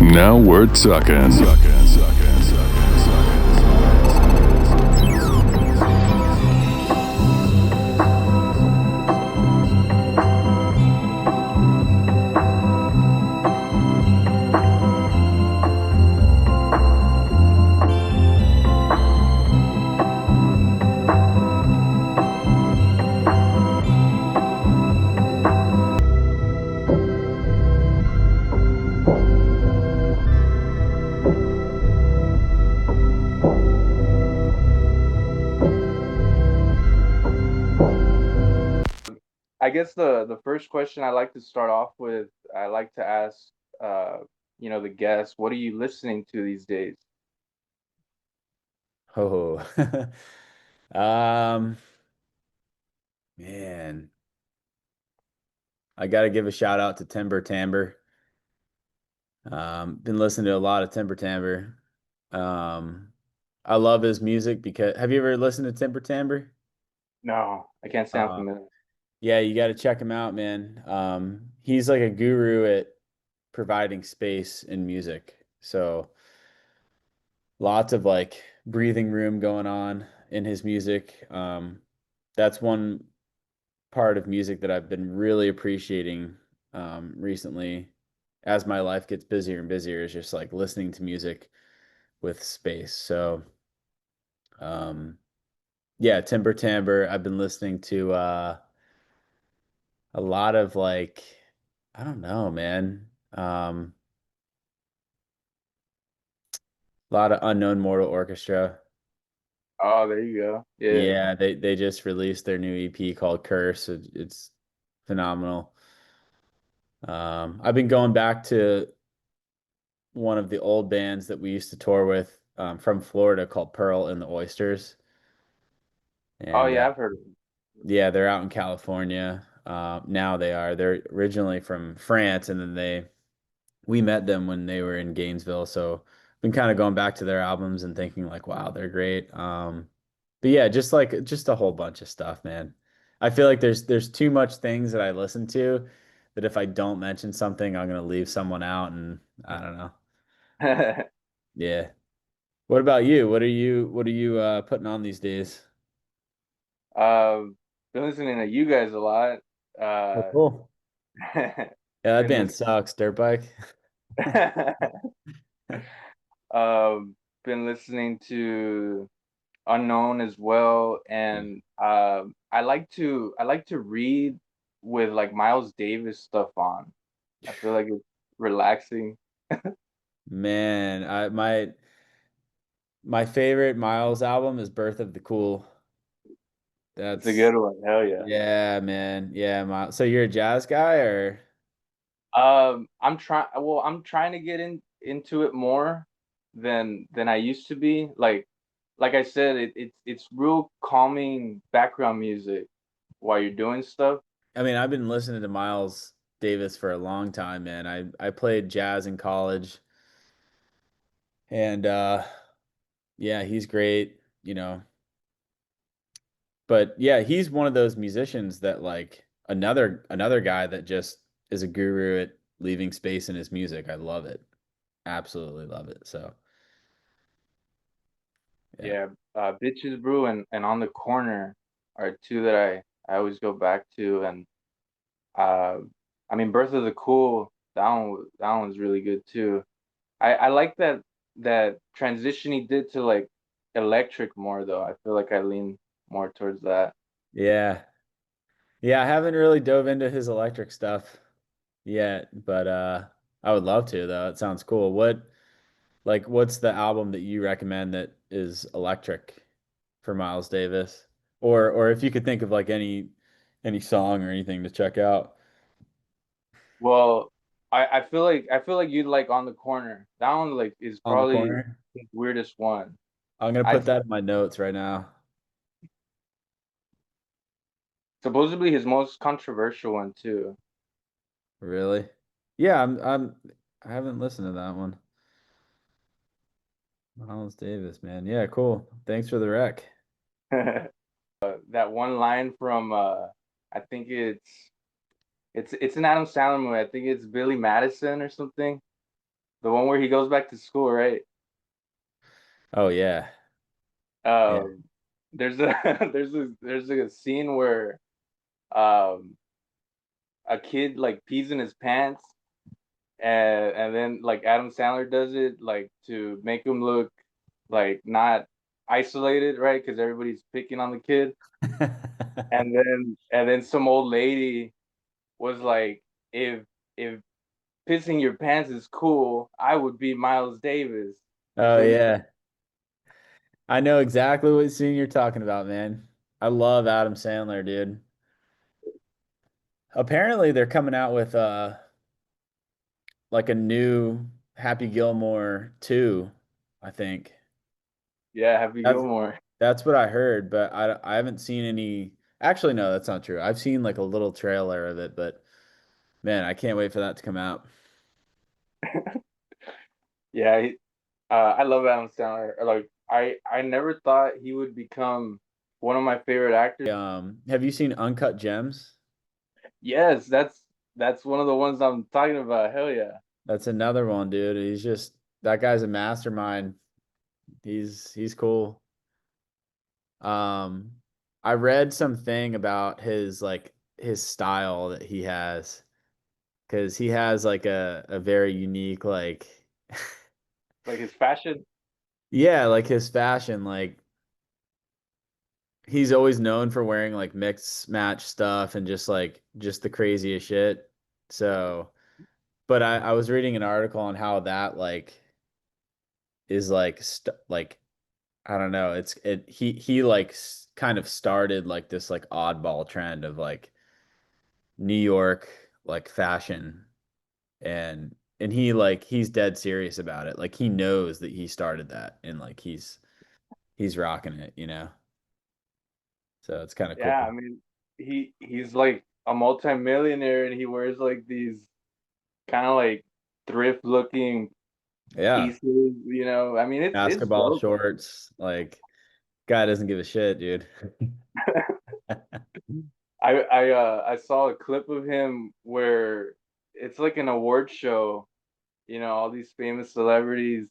Now we're talking. I guess the first question I like to start off with, I like to ask, uh, the guests, what are you listening to these days? Oh, um, man, I got to give a shout out to Timber Timber. Been listening to a lot of Timber Timber. Um, I love his music because have you ever listened to Timber Timber? No, I can't say I'm Uh, familiar. yeah, you got to check him out, man. He's like a guru at providing space in music. So lots of like breathing room going on in his music. That's one part of music that I've been really appreciating recently as my life gets busier and busier is just like listening to music with space. So, um, yeah, Timber Timber. I've been listening to a lot of like, I don't know, man. A lot of Unknown Mortal Orchestra. Oh, there you go. Yeah. Yeah, they just released their new EP called Curse. It's phenomenal. I've been going back to one of the old bands that we used to tour with from Florida called Pearl and the Oysters. Oh, And yeah, I've heard of it. yeah, they're out in California. Now they are. They're originally from France, and then we met them when they were in Gainesville. So been kind of going back to their albums and thinking like, wow, they're great. But yeah, just a whole bunch of stuff, man. I feel like there's too much things that I listen to that if I don't mention something, I'm gonna leave someone out, and I don't know. Yeah. What about you? What are you putting on these days? Um, been listening to you guys a lot. Oh, Uh, cool. Yeah, that been band listening. sucks, DirtBike. Um, been listening to Unknown as well, Yeah. and I like to read with like Miles Davis stuff on. I feel like it's relaxing. Man, my favorite Miles album is Birth of the Cool. It's a That's good one. Hell yeah. yeah, man. Yeah, Miles. So you're a jazz guy or I'm trying to get into it more than I used to be. Like I said, it's real calming background music while you're doing stuff. I mean, I've been listening to Miles Davis for a long time, man. I played jazz in college and yeah, he's great, But yeah, he's one of those musicians that like another guy that just is a guru at leaving space in his music. I love it. Absolutely love it. So, yeah. Yeah, Bitches Brew and On the Corner are two that I always go back to, and uh, I mean Birth of the Cool, that one's really good too. I like that transition he did to like electric more though. I feel like I lean more towards that. Yeah. Yeah, I haven't really dove into his electric stuff yet, but I would love to though. It sounds cool. What's the album that you recommend that is electric for Miles Davis? Or if you could think of like any song or anything to check out Well, I feel like you'd like On the Corner. That one like is on the probably corner. the weirdest one. I'm gonna I put that in my notes right now. Supposedly his most controversial one too. Really? Yeah, I haven't listened to that one. Miles Davis, man. Yeah, cool. Thanks for the rec. That one line from I think it's an Adam Sandler movie. I think it's Billy Madison or something. the one where he goes back to school, right? Oh yeah. Yeah. Um, there's a there's a scene where um a kid like pees in his pants, and then like Adam Sandler does it like to make him look like not isolated, right? Because everybody's picking on the kid, and then some old lady was like, if pissing your pants is cool, I would be Miles Davis. And Oh then yeah. I know exactly what scene you're talking about, man. I love Adam Sandler, dude. Apparently they're coming out with like a new Happy Gilmore 2, I think. yeah, Happy That's Gilmore. that's what I heard, but I haven't seen any. Actually, no, that's not true. I've seen like a little trailer of it, but man, I can't wait for that to come out. Yeah, I love Adam Sandler. Like I never thought he would become one of my favorite actors. Have you seen Uncut Gems? Yes, that's one of the ones I'm talking about. Hell yeah. That's another one, dude. He's just that guy's a mastermind. He's cool. Um, I read something about his like his style that he has because he has like a very unique like Like his fashion. yeah, like his fashion like he's always known for wearing like mixed match stuff and just the craziest shit. So, but I was reading an article on how that like is like like I don't know, he like kind of started like this like oddball trend of like New York like fashion and he like he's dead serious about it. Like he knows that he started that and like he's rocking it, you know. So it's kind of cool. Yeah, I mean, he's like a multimillionaire and he wears like these kind of like thrift looking Yeah. pieces. I mean, it's Basketball dope. shorts, like guy doesn't give a shit, dude. I saw a clip of him where it's like an award show, all these famous celebrities,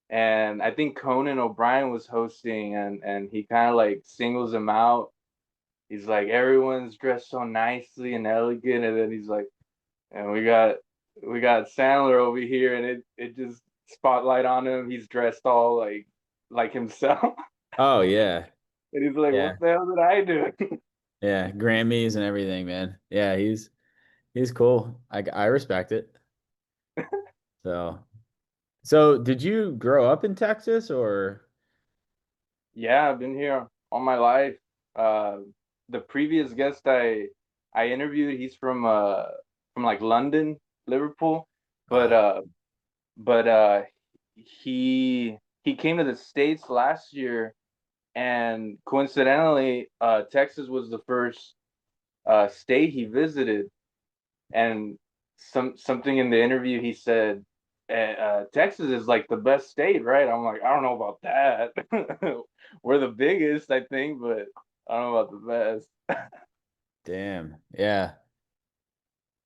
and I think Conan O'Brien was hosting, and he kind of like singles him out. He's like, everyone's dressed so nicely and elegant, and then he's like, and we got Sandler over here, and it just spotlight on him. He's dressed all like himself, Oh yeah. and he's like, Yeah. what the hell did I do? Yeah, Grammys and everything, man. Yeah, he's cool. I respect it. So, so did you grow up in Texas or Yeah, I've been here all my life. Uh, the previous guest I interviewed, he's from like London, Liverpool, but uh uh but uh he came to the States last year, and coincidentally Texas was the first state he visited, and something in the interview he said, Texas is like the best state, right? I'm like, I don't know about that. We're the biggest, I think, but I don't know about the best. damn. Yeah.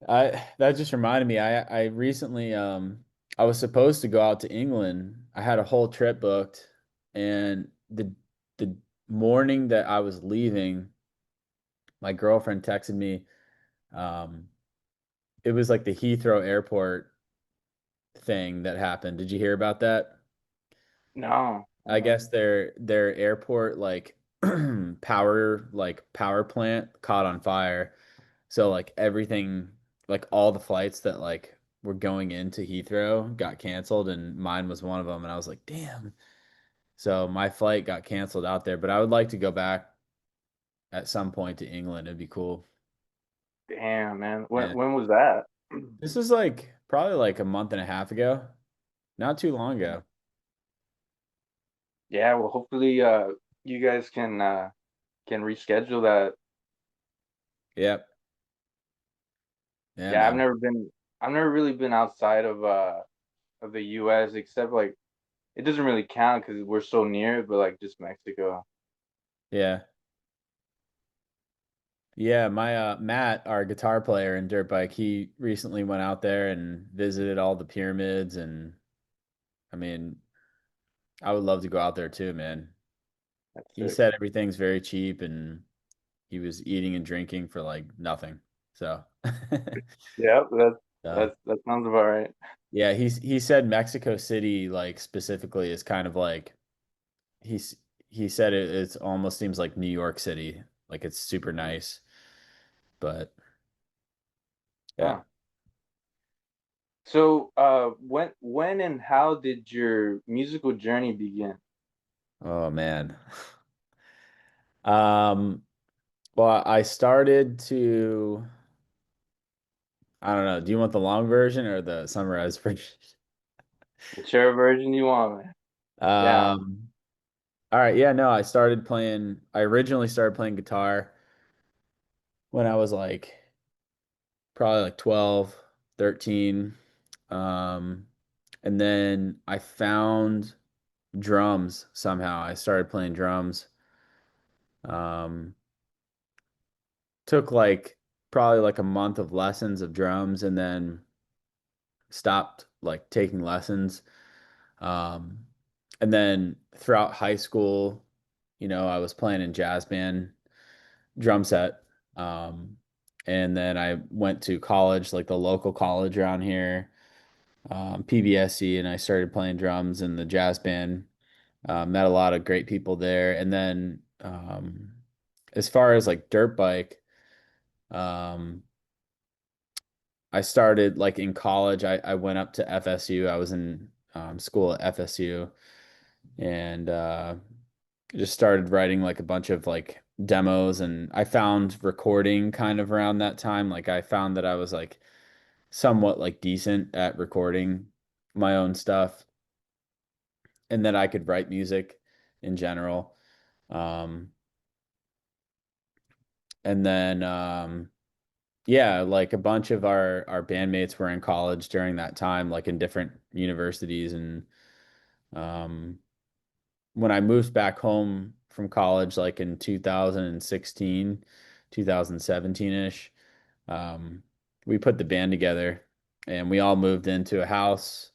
I that just reminded me. I recently I was supposed to go out to England. I had a whole trip booked and the morning that I was leaving, my girlfriend texted me. Um it was like the Heathrow Airport thing that happened. Did you hear about that? No. I guess their airport like power plant caught on fire. So like everything like all the flights that like were going into Heathrow got canceled and mine was one of them and I was like, "Damn." So my flight got canceled out there, but I would like to go back at some point to England. It'd be cool. Damn, man. When Yeah. when was that? This is like probably like a month and a half ago. Not too long ago. Yeah, well, hopefully you guys can reschedule that. Yep. Yeah, Yeah, I've man. never been I've never really been outside of the US, except like it doesn't really count because we're so near, but like just Mexico. Yeah. Yeah, my Matt, our guitar player in DirtBike, he recently went out there and visited all the pyramids, and I mean, I would love to go out there too, man. That's He sick. said everything's very cheap and he was eating and drinking for like nothing. So Yeah, uh, that sounds about right. yeah, he said Mexico City like specifically is kind of like he's he said it's almost seems like New York City. Like it's super nice. But yeah. Huh. So, when and how did your musical journey begin? Oh man. Um, well, I started to, I don't know. Do you want the long version or the summarized version? Whichever version you want, man. Down. Um, all right. Yeah, no, I originally started playing guitar when I was like probably like 12, 13. Um, and then I found drums somehow. I started playing drums. Um, took like probably like a month of lessons of drums and then stopped like taking lessons. Um, and then throughout high school, I was playing in jazz band drum set. Um, and then I went to college, like the local college around here, PBSC, and I started playing drums in the jazz band. Met a lot of great people there. And then as far as like dirt bike, um, I started like in college. I went up to FSU. I was in school at FSU and just started writing like a bunch of like demos. And I found recording kind of around that time. Like I found that I was like somewhat like decent at recording my own stuff and that I could write music in general. Um, and then yeah, like a bunch of our bandmates were in college during that time, like in different universities. And um, when I moved back home from college, like in 2016, 2017-ish, we put the band together and we all moved into a house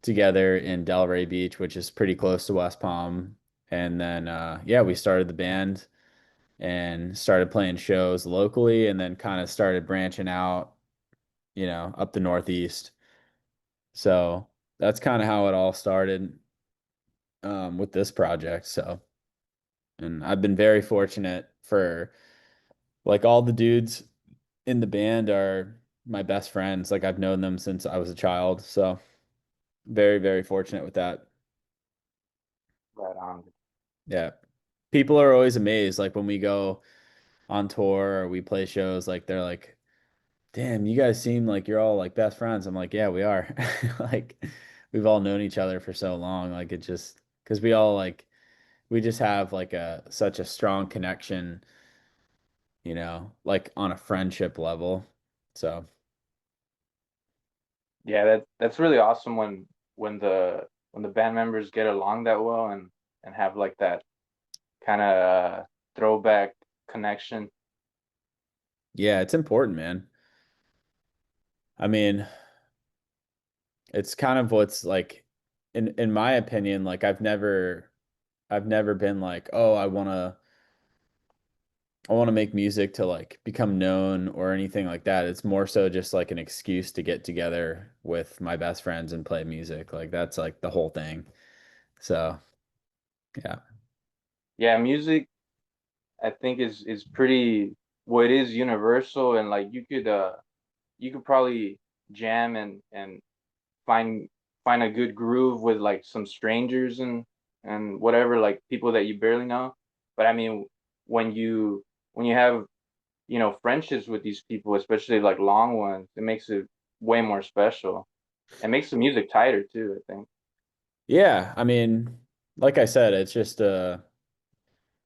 together in Delray Beach, which is pretty close to West Palm. And then, yeah, we started the band and started playing shows locally and then kind of started branching out, up the Northeast. So that's kind of how it all started with this project. So, and I've been very fortunate for like all the dudes in the band are my best friends. Like I've known them since I was a child. So very, very fortunate with that. Right on. Yeah. People are always amazed. Like when we go on tour or we play shows, like they're like, damn, you guys seem like you're all like best friends. I'm like, yeah, we are. Like we've all known each other for so long. Like it just because we just have like such a strong connection, like on a friendship level. So Yeah, that's really awesome when the band members get along that well and have like that kind of throwback connection. yeah, it's important, man. I mean, it's kind of what's like in my opinion, like I've never been like, oh, I want to make music to like become known or anything like that. It's more so just like an excuse to get together with my best friends and play music. Like that's like the whole thing. So, yeah. Yeah, music I think is pretty well, it is universal and like you could probably jam and find find a good groove with like some strangers and whatever, like people that you barely know. But I mean, when you have, friendships with these people, especially like long ones, it makes it way more special. It makes the music tighter too, I think. Yeah, I mean, like I said, it's a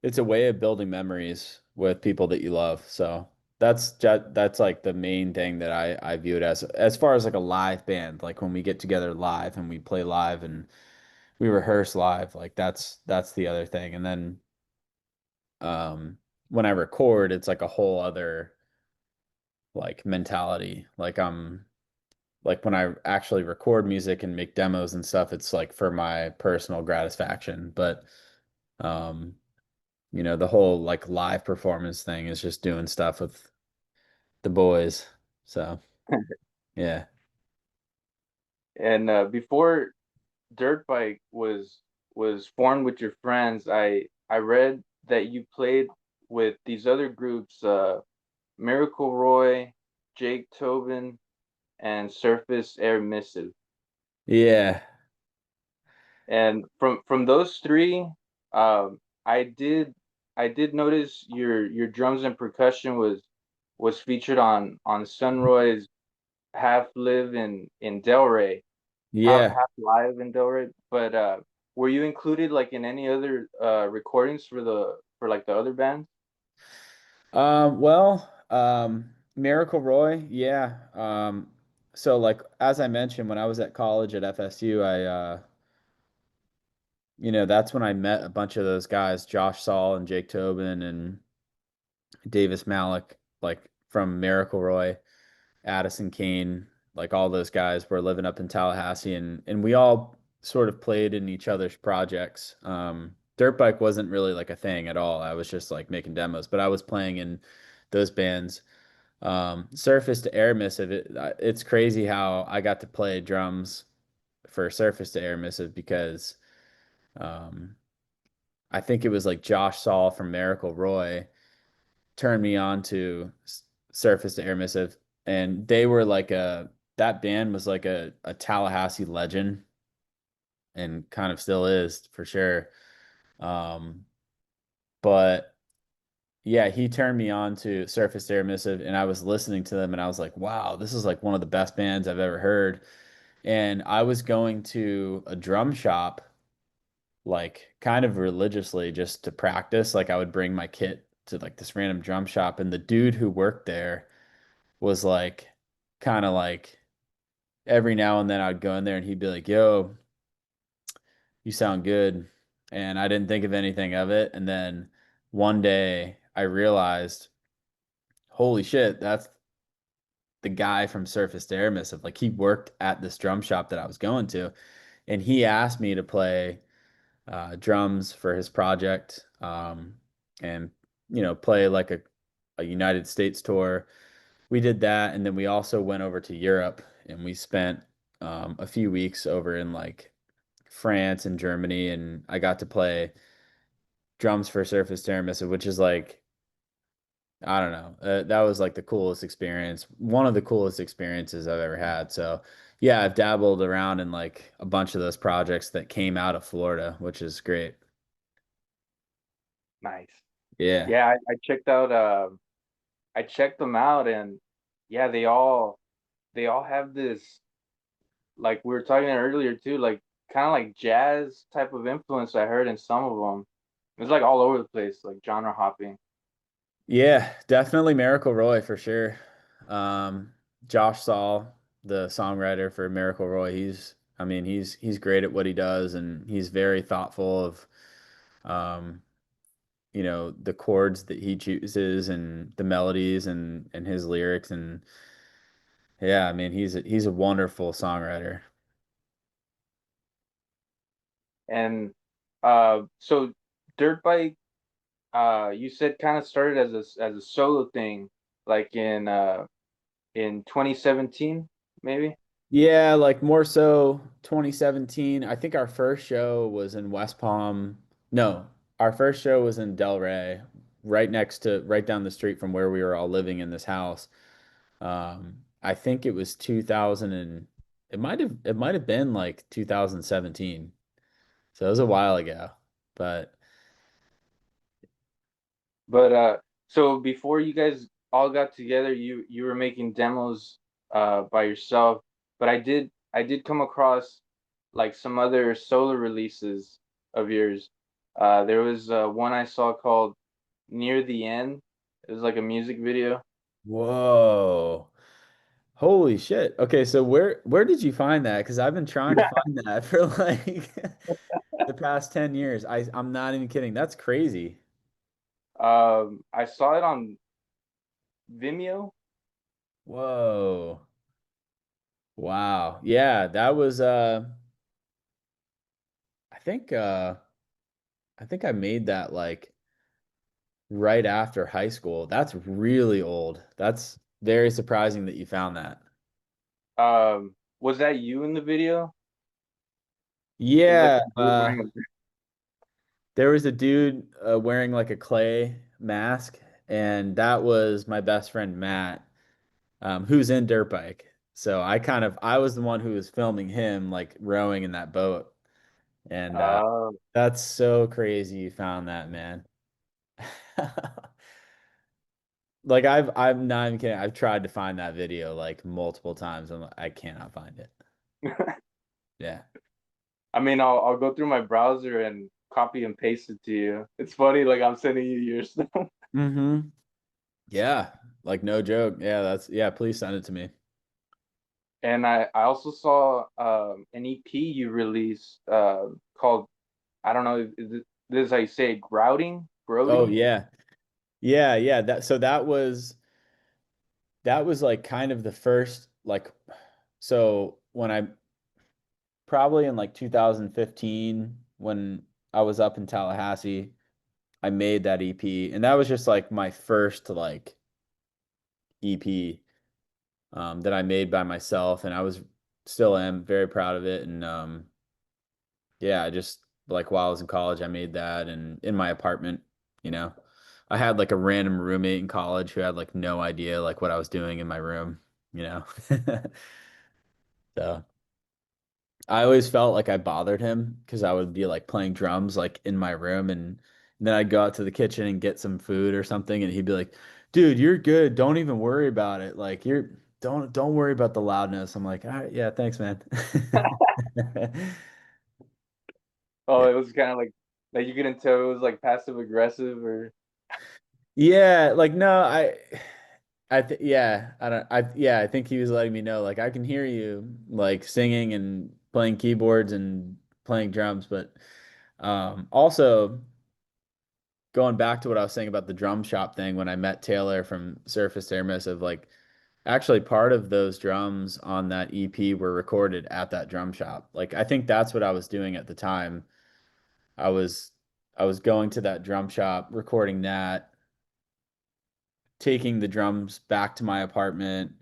way of building memories with people that you love. So that's like the main thing that I view it as far as like a live band, like when we get together live and we play live and we rehearse live, like that's the other thing. And then um when I record, it's like a whole other like mentality. Like when I actually record music and make demos and stuff, it's like for my personal gratification. But um, the whole like live performance thing is just doing stuff with the boys. So yeah. And before DirtBike was formed with your friends, I read that you played with these other groups, Miracle Roy, Jake Tobin, and Surface Air Missive. Yeah. And from those three, I did notice your drums and percussion was featured on Sunroy's Half Live in Delray, Yeah. Half Live in Delray. But were you included like in any other recordings for like the other bands? Miracle Roy, yeah. So like as I mentioned, when I was at college at FSU, that's when I met a bunch of those guys, Josh Saul and Jake Tobin and Davis Malik, like from Miracle Roy, Addison Kane, like all those guys were living up in Tallahassee, and we all sort of played in each other's projects. Dirt bike wasn't really like a thing at all. I was just like making demos, but I was playing in those bands. Surface to Air Missive, it's crazy how I got to play drums for Surface to Air Missive because um, I think it was like Josh Saul from Miracle Roy turned me on to Surface to Air Missive, and they were like that band was like a Tallahassee legend, and kind of still is for sure. Um, but yeah, he turned me on to Surface to Air Missive, and I was listening to them, and I was like, wow, this is like one of the best bands I've ever heard. And I was going to a drum shop like kind of religiously just to practice. Like I would bring my kit to like this random drum shop, and the dude who worked there was like kind of like every now and then I'd go in there and he'd be like, "Yo, you sound good." And I didn't think of anything of it. And then one day I realized, holy shit, that's the guy from Surface to Air Missive. Like he worked at this drum shop that I was going to, and he asked me to play drums for his project, and play like a United States tour. We did that, and then we also went over to Europe, and we spent a few weeks over in like France and Germany, and I got to play drums for Surface Terramissa, which is like I don't know, that was like the coolest experience, one of the coolest experiences I've ever had. So yeah, I've dabbled around in like a bunch of those projects that came out of Florida, which is great. Nice. Yeah. Yeah, I checked them out, and yeah, they all have this, like we were talking earlier too, like kind of like jazz type of influence I heard in some of them. It's like all over the place, like genre hopping. Yeah, definitely Miracle Roy for sure. Um, Josh Saul, the songwriter for Miracle Roy, I mean, he's great at what he does, and he's very thoughtful of, um, the chords that he chooses and the melodies and his lyrics, and yeah, I mean, he's a wonderful songwriter. And so dirt bike, you said kind of started as a solo thing, like in 2017, maybe. Yeah, like more so 2017. I think our first show was in West Palm. No, our first show was in Delray, right down the street from where we were all living in this house. I think it was 2000 and it might have been like 2017. So it was a while ago. But But so before you guys all got together, you were making demos by yourself. But I did come across like some other solo releases of yours. There was one I saw called Near the End. It was like a music video. whoa. Holy shit. Okay, so where did you find that? Because I've been trying to find that for like the past 10 years. I'm not even kidding. That's crazy. I saw it on Vimeo. Whoa. Wow. Yeah, that was I think I think I made that like right after high school. That's really old. That's very surprising that you found that. Was that you in the video? It was like Yeah, a dude wearing there was a dude wearing like a clay mask, and that was my best friend Matt, who's in DirtBike. So I was the one who was filming him like rowing in that boat, and a. that's so crazy you found that, man. Like I'm not even kidding. I've tried to find that video like multiple times. I cannot find it. Yeah. I mean, I'll go through my browser and copy and paste it to you. It's funny, like I'm sending you your stuff. Mm-hmm. Yeah. Like no joke. Yeah, yeah, please send it to me. And I also saw an EP you released called, I don't know, this is how you say it, grouting, Oh grouting. yeah. Yeah, yeah. That was like kind of the first like so when I probably in like 2015 when I was up in Tallahassee, I made that EP and that was just like my first like EP that I made by myself and I was still am very proud of it and yeah, I just like while I was in college I made that and in my apartment, you know. I had like a random roommate in college who had like no idea like what I was doing in my room, you know. So I always felt like I bothered him because I would be like playing drums like in my room and then I'd go out to the kitchen and get some food or something and he'd be like, "Dude, you're good. Don't even worry about it. Like you're don't worry about the loudness." I'm like, "All right, yeah, thanks, man." Oh, Yeah. it was kind of like you couldn't tell it was like passive aggressive or Yeah, like no, I th yeah, I don't I yeah, I think he was letting me know like I can hear you like singing and playing keyboards and playing drums, but also going back to what I was saying about the drum shop thing when I met Taylor from Surface to Airmissive, like actually part of those drums on that EP were recorded at that drum shop. Like I think that's what I was doing at the time. I was I was going to that drum shop, recording that, taking the drums back to my apartment,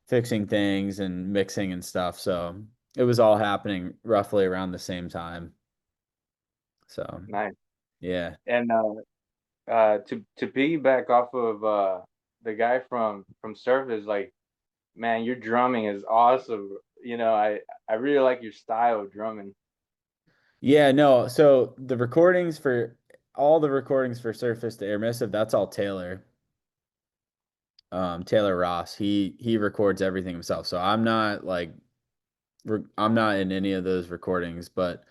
fixing things and mixing and stuff. So it was all happening roughly around the same time. So nice. yeah. And to piggyback off of the guy from Surface, like man, your drumming is awesome. I really like your style of drumming. Yeah, no. So the recordings for all the recordings for Surface to Air Missive, that's all Taylor. Taylor Ross. He records everything himself. So I'm not like I'm not in any of those recordings, but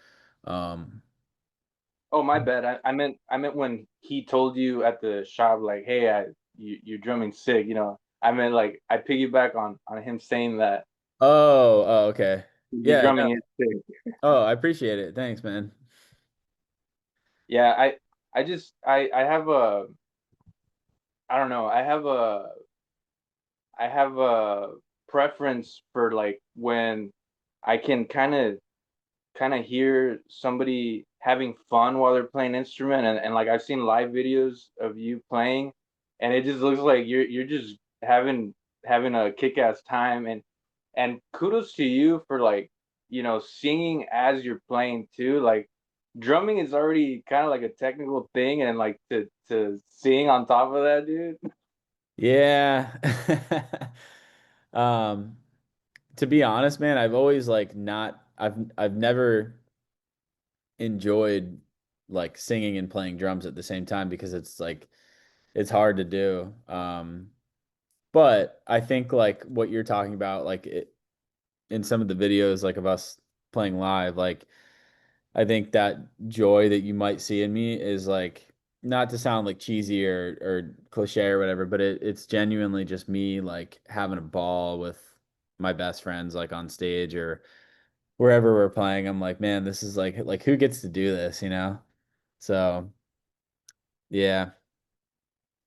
um Oh, my bad. I meant when he told you at the shop, like, hey, you're drumming sick. I meant like I piggyback on him saying that oh, okay. your Yeah, drumming no. is sick. Oh, I appreciate it. Thanks, man. Yeah, I have a I don't know. I have a preference for like when I can kind of hear somebody having fun while they're playing instrument and like I've seen live videos of you playing and it just looks like you're just having a kick-ass time and kudos to you for like singing as you're playing too, like drumming is already kind of like a technical thing and like to sing on top of that, dude. Yeah. Um, to be honest, man, I've always like not I've never enjoyed like singing and playing drums at the same time because it's like it's hard to do. But I think like what you're talking about, like in some of the videos like of us playing live, like I think that joy that you might see in me is like not to sound like cheesy or cliche or whatever, but it's genuinely just me like having a ball with my best friends like on stage or wherever we're playing. I'm like, man, this is like who gets to do this, you know? So yeah.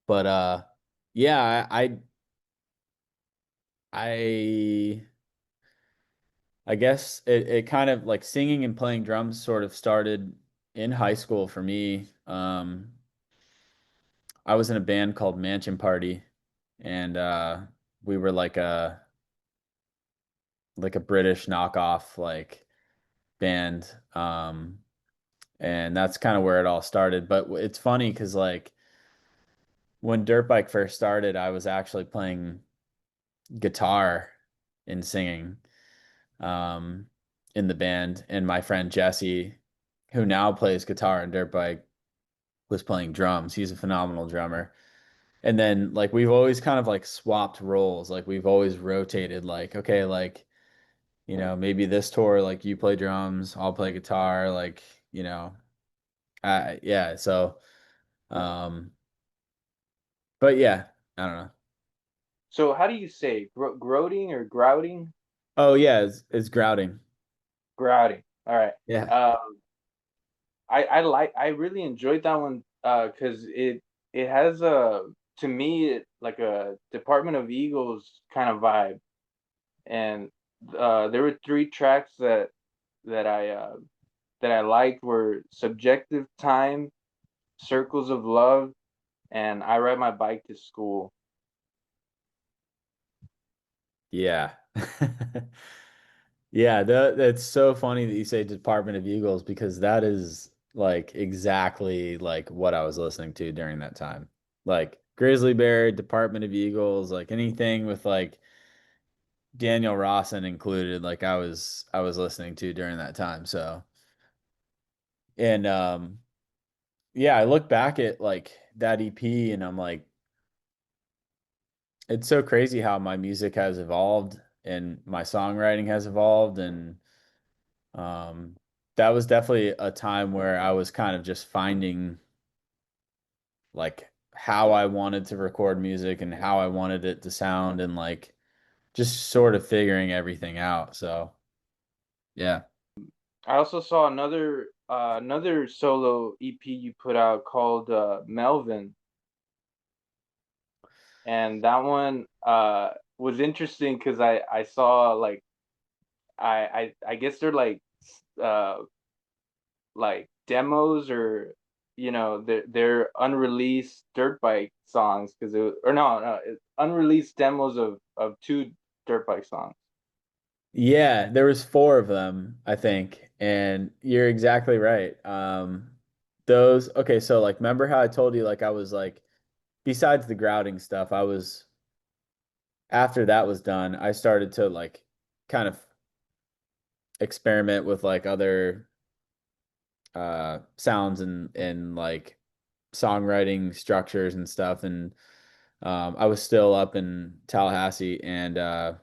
But yeah, I I guess it kind of like singing and playing drums sort of started in high school for me. I was in a band called Mansion Party, and we were like a British knockoff like band. And that's kind of where it all started. But it's funny because like when dirt bike first started, I was actually playing guitar and singing um, in the band, and my friend Jesse, who now plays guitar in dirt bike, was playing drums. He's a phenomenal drummer. And then like we've always kind of like swapped roles. Like we've always rotated like, okay, like, maybe this tour, like you play drums, I'll play guitar, like, yeah, so um but yeah, I don't know. So how do you say groating or grouting? Oh yeah, it's grouting. Grouting. All right. Yeah. Um, I really enjoyed that one because it has a to me like a Department of Eagles kind of vibe, and there were three tracks that I uh, that I liked were Subjective Time, Circles of Love, and I Ride My Bike to School. Yeah. Yeah, that's so funny that you say Department of Eagles because that is like exactly like what I was listening to during that time. Like Grizzly Bear, Department of Eagles, like anything with like Daniel Rawson included, like I was listening to during that time. So, and yeah, I look back at like that EP and I'm like, it's so crazy how my music has evolved and my songwriting has evolved. And um that was definitely a time where I was kind of just finding like how I wanted to record music and how I wanted it to sound and like just sort of figuring everything out. So, yeah. I also saw another solo EP you put out called Melvin, and that one was interesting because I saw like I guess they're uh like demos or they're unreleased dirt bike songs because or no it's unreleased demos of two dirt bike songs. Yeah, there was four of them, I think, and you're exactly right. Those okay, so like remember how I told you like I was like besides the grouting stuff, I was after that was done, I started to like kind of experiment with like other sounds and like songwriting structures and stuff and I was still up in Tallahassee and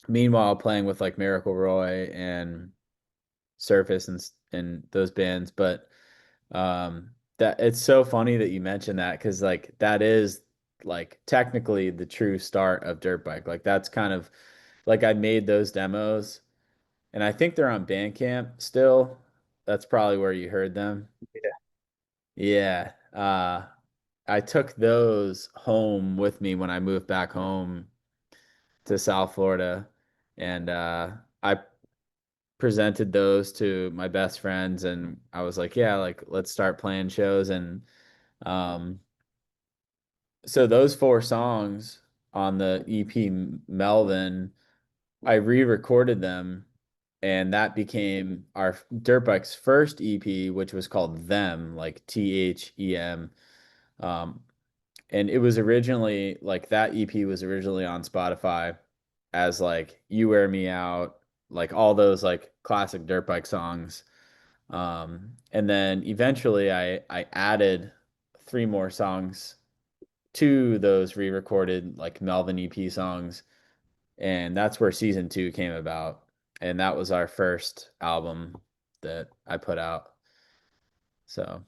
meanwhile playing with like Miracle Roy and Surface and those bands. But that it's so funny that you mentioned that because like that is like technically the true start of dirt bike. Like that's kind of like I made those demos and I think they're on Bandcamp still. That's probably where you heard them. Yeah. I took those home with me when I moved back home to South Florida and I presented those to my best friends and I was like, yeah, like let's start playing shows and um so those four songs on the EP Melvin, I re-recorded them and that became our Dirt Bike's first EP, which was called Them, like THEM. Um, and it was originally like that EP was originally on Spotify as like You Wear Me Out, like all those like classic dirt bike songs. And then eventually I added three more songs to those re-recorded like Melvin EP songs, and that's where season two came about. And that was our first album that I put out. So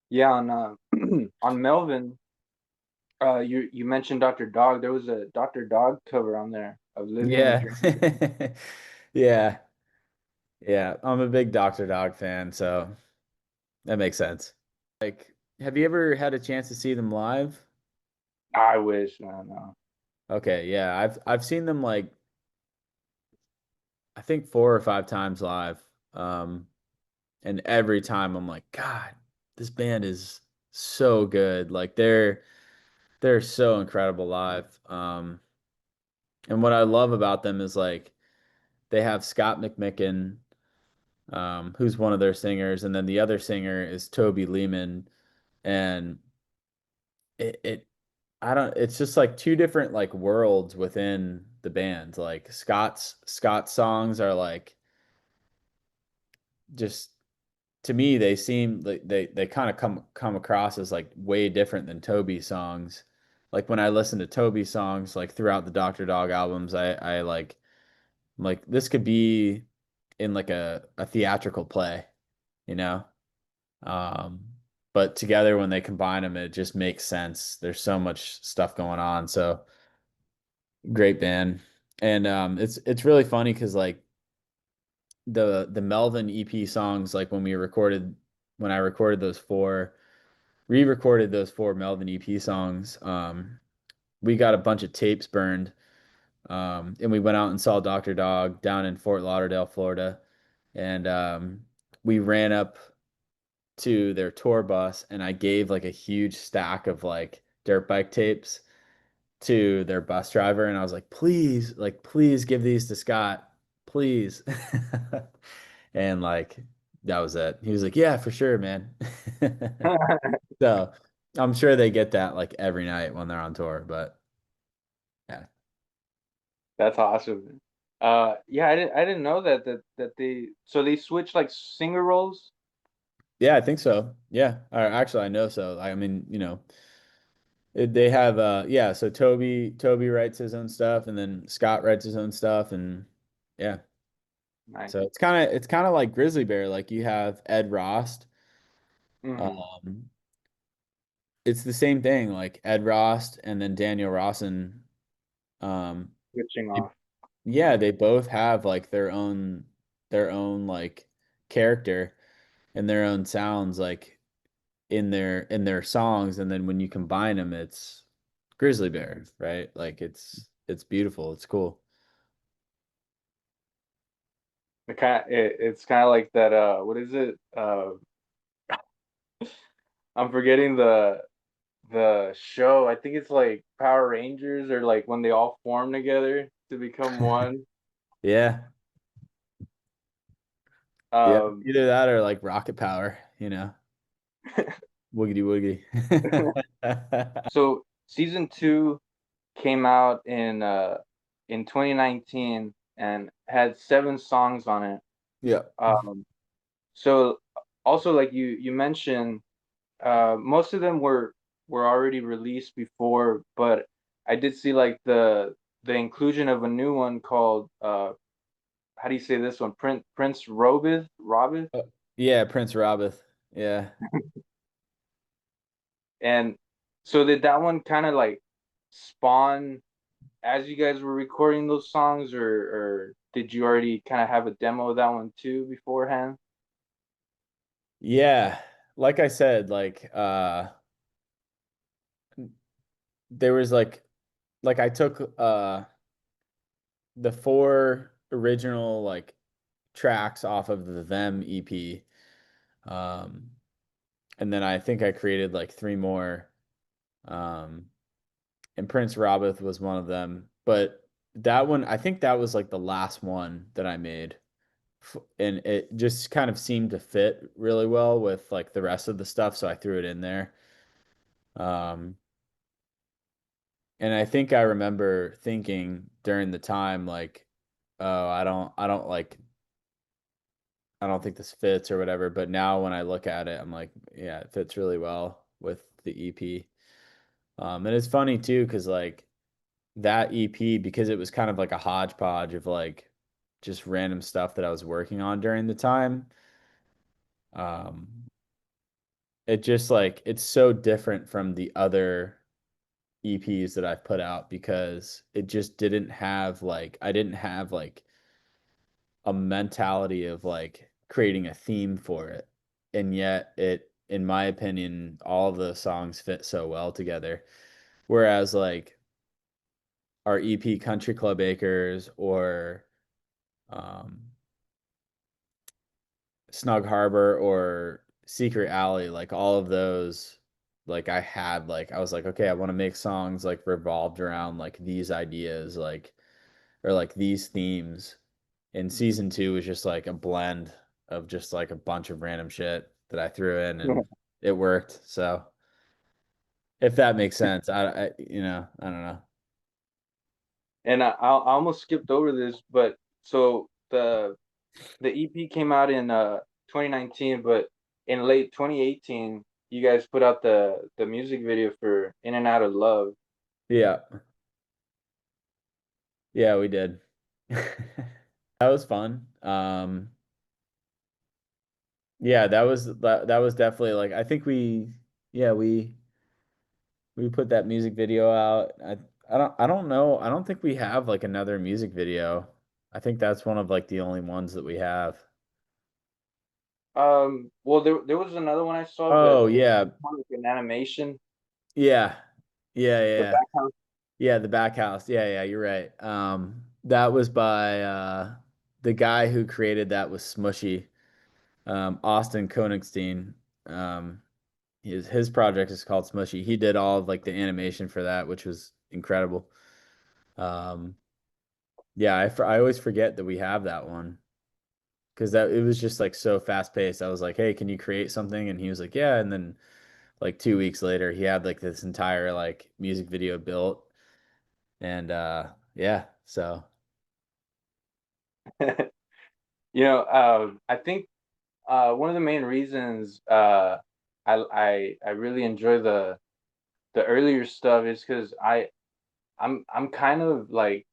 Yeah, on on Melvin, you mentioned Dr. Dog. There was a Dr. Dog cover on there of Living the yeah. Dream. Yeah. Yeah. I'm a big Dr. Dog fan, so that makes sense. Like have you ever had a chance to see them live? I wish, man. No. Okay, yeah, I've seen them like I think 4 or 5 times live. Um, and every time I'm like, God, this band is so good. Like they're so incredible live. And what I love about them is like they have Scott McMicken, who's one of their singers, and then the other singer is Toby Lehman, and it I don't it's just like two different like worlds within the band. Like Scott's songs are like just to me they seem like they kind of come across as like way different than Toby's songs. Like when I listen to Toby's songs like throughout the Dr. Dog albums, I like I'm like this could be in like a theatrical play, you know? Um, but together when they combine them, it just makes sense. There's so much stuff going on. So great band. And it's really funny because like the Melvin EP songs, like when I recorded those four, re-recorded those four Melvin EP songs, we got a bunch of tapes burned. And we went out and saw Dr. Dog down in Fort Lauderdale, Florida. And we ran up to their tour bus and I gave like a huge stack of like dirt bike tapes to their bus driver and I was like, please give these to Scott, please. And like that was it. He was like, yeah, for sure, man. So I'm sure they get that like every night when they're on tour, but yeah. That's awesome. Yeah, I didn't know that they so they switch like singer roles. Yeah, I think so. Yeah. Or actually I know so. I mean, you know, they have yeah, so Toby writes his own stuff and then Scott writes his own stuff and yeah. Nice. So it's kind of like Grizzly Bear. Like you have Ed Rost. Hmm. Um, it's the same thing, like Ed Rost and then Daniel Rawson. Um, Switching it- off. yeah, they both have like their own like character and their own sounds like in their songs, and then when you combine them, it's Grizzly Bear, right? Like it's beautiful. It's cool. It's kind of like that. What is it? I'm forgetting the show. I think it's like Power Rangers or like when they all form together to become one. Yeah. Yeah. Um, Either that or like rocket power, Woogity woogity. so season two came out in 2019 and had 7 songs on it. Yeah. Um, so also like you mentioned, most of them were already released before, but I did see like the inclusion of a new one called how do you say this one? Prince Robith, Yeah, Prince Robith. Yeah. and so did that one kind of like spawn as you guys were recording those songs, or did you already kind of have a demo of that one too beforehand? Yeah. Like I said, like there was like I took the four original like tracks off of the Them EP. Um and then I think I created like three more. Um and Prince Robith was one of them. But that one, I think that was like the last one that I made. And it just kind of seemed to fit really well with like the rest of the stuff, so I threw it in there. Um, and I think I remember thinking during the time like, oh, I don't think this fits or whatever. But now when I look at it, I'm like, yeah, it fits really well with the EP. And it's funny too, because like that EP, because it was kind of like a hodgepodge of like just random stuff that I was working on during the time. Um, it just like it's so different from the other EPs that I've put out because it just didn't have like I didn't have like a mentality of like creating a theme for it. And yet in my opinion, all of the songs fit so well together. Whereas like our EP Country Club Acres or um, Snug Harbor or Secret Alley, like all of those, like I was like, okay, I want to make songs like revolved around like these ideas, like or like these themes. And season two was just like a blend of just like a bunch of random shit that I threw in and it worked. So if that makes sense, I don't know. And I almost skipped over this, but so the EP came out in 2019, but in late 2018, you guys put out the music video for In and Out of Love. Yeah. Yeah, we did. That was fun. Yeah, that was definitely like I think yeah, we put that music video out. I don't know. I don't think we have like another music video. I think that's one of like the only ones that we have. Well, there was another one I saw, but Oh it's yeah. more like an animation, Yeah. Yeah, the yeah. back house. Yeah, the back house. Yeah, yeah, you're right. That was by the guy who created that was Smushy, Austin Koenigstein. Um, his project is called Smushy. He did all of like the animation for that, which was incredible. Um, yeah, I always forget that we have that one because that it was just like so fast paced. I was like, "Hey, can you create something?" And he was like, "Yeah." And then like 2 weeks later, he had like this entire like music video built, and yeah, so I think one of the main reasons I really enjoy the earlier stuff is because I'm kind of like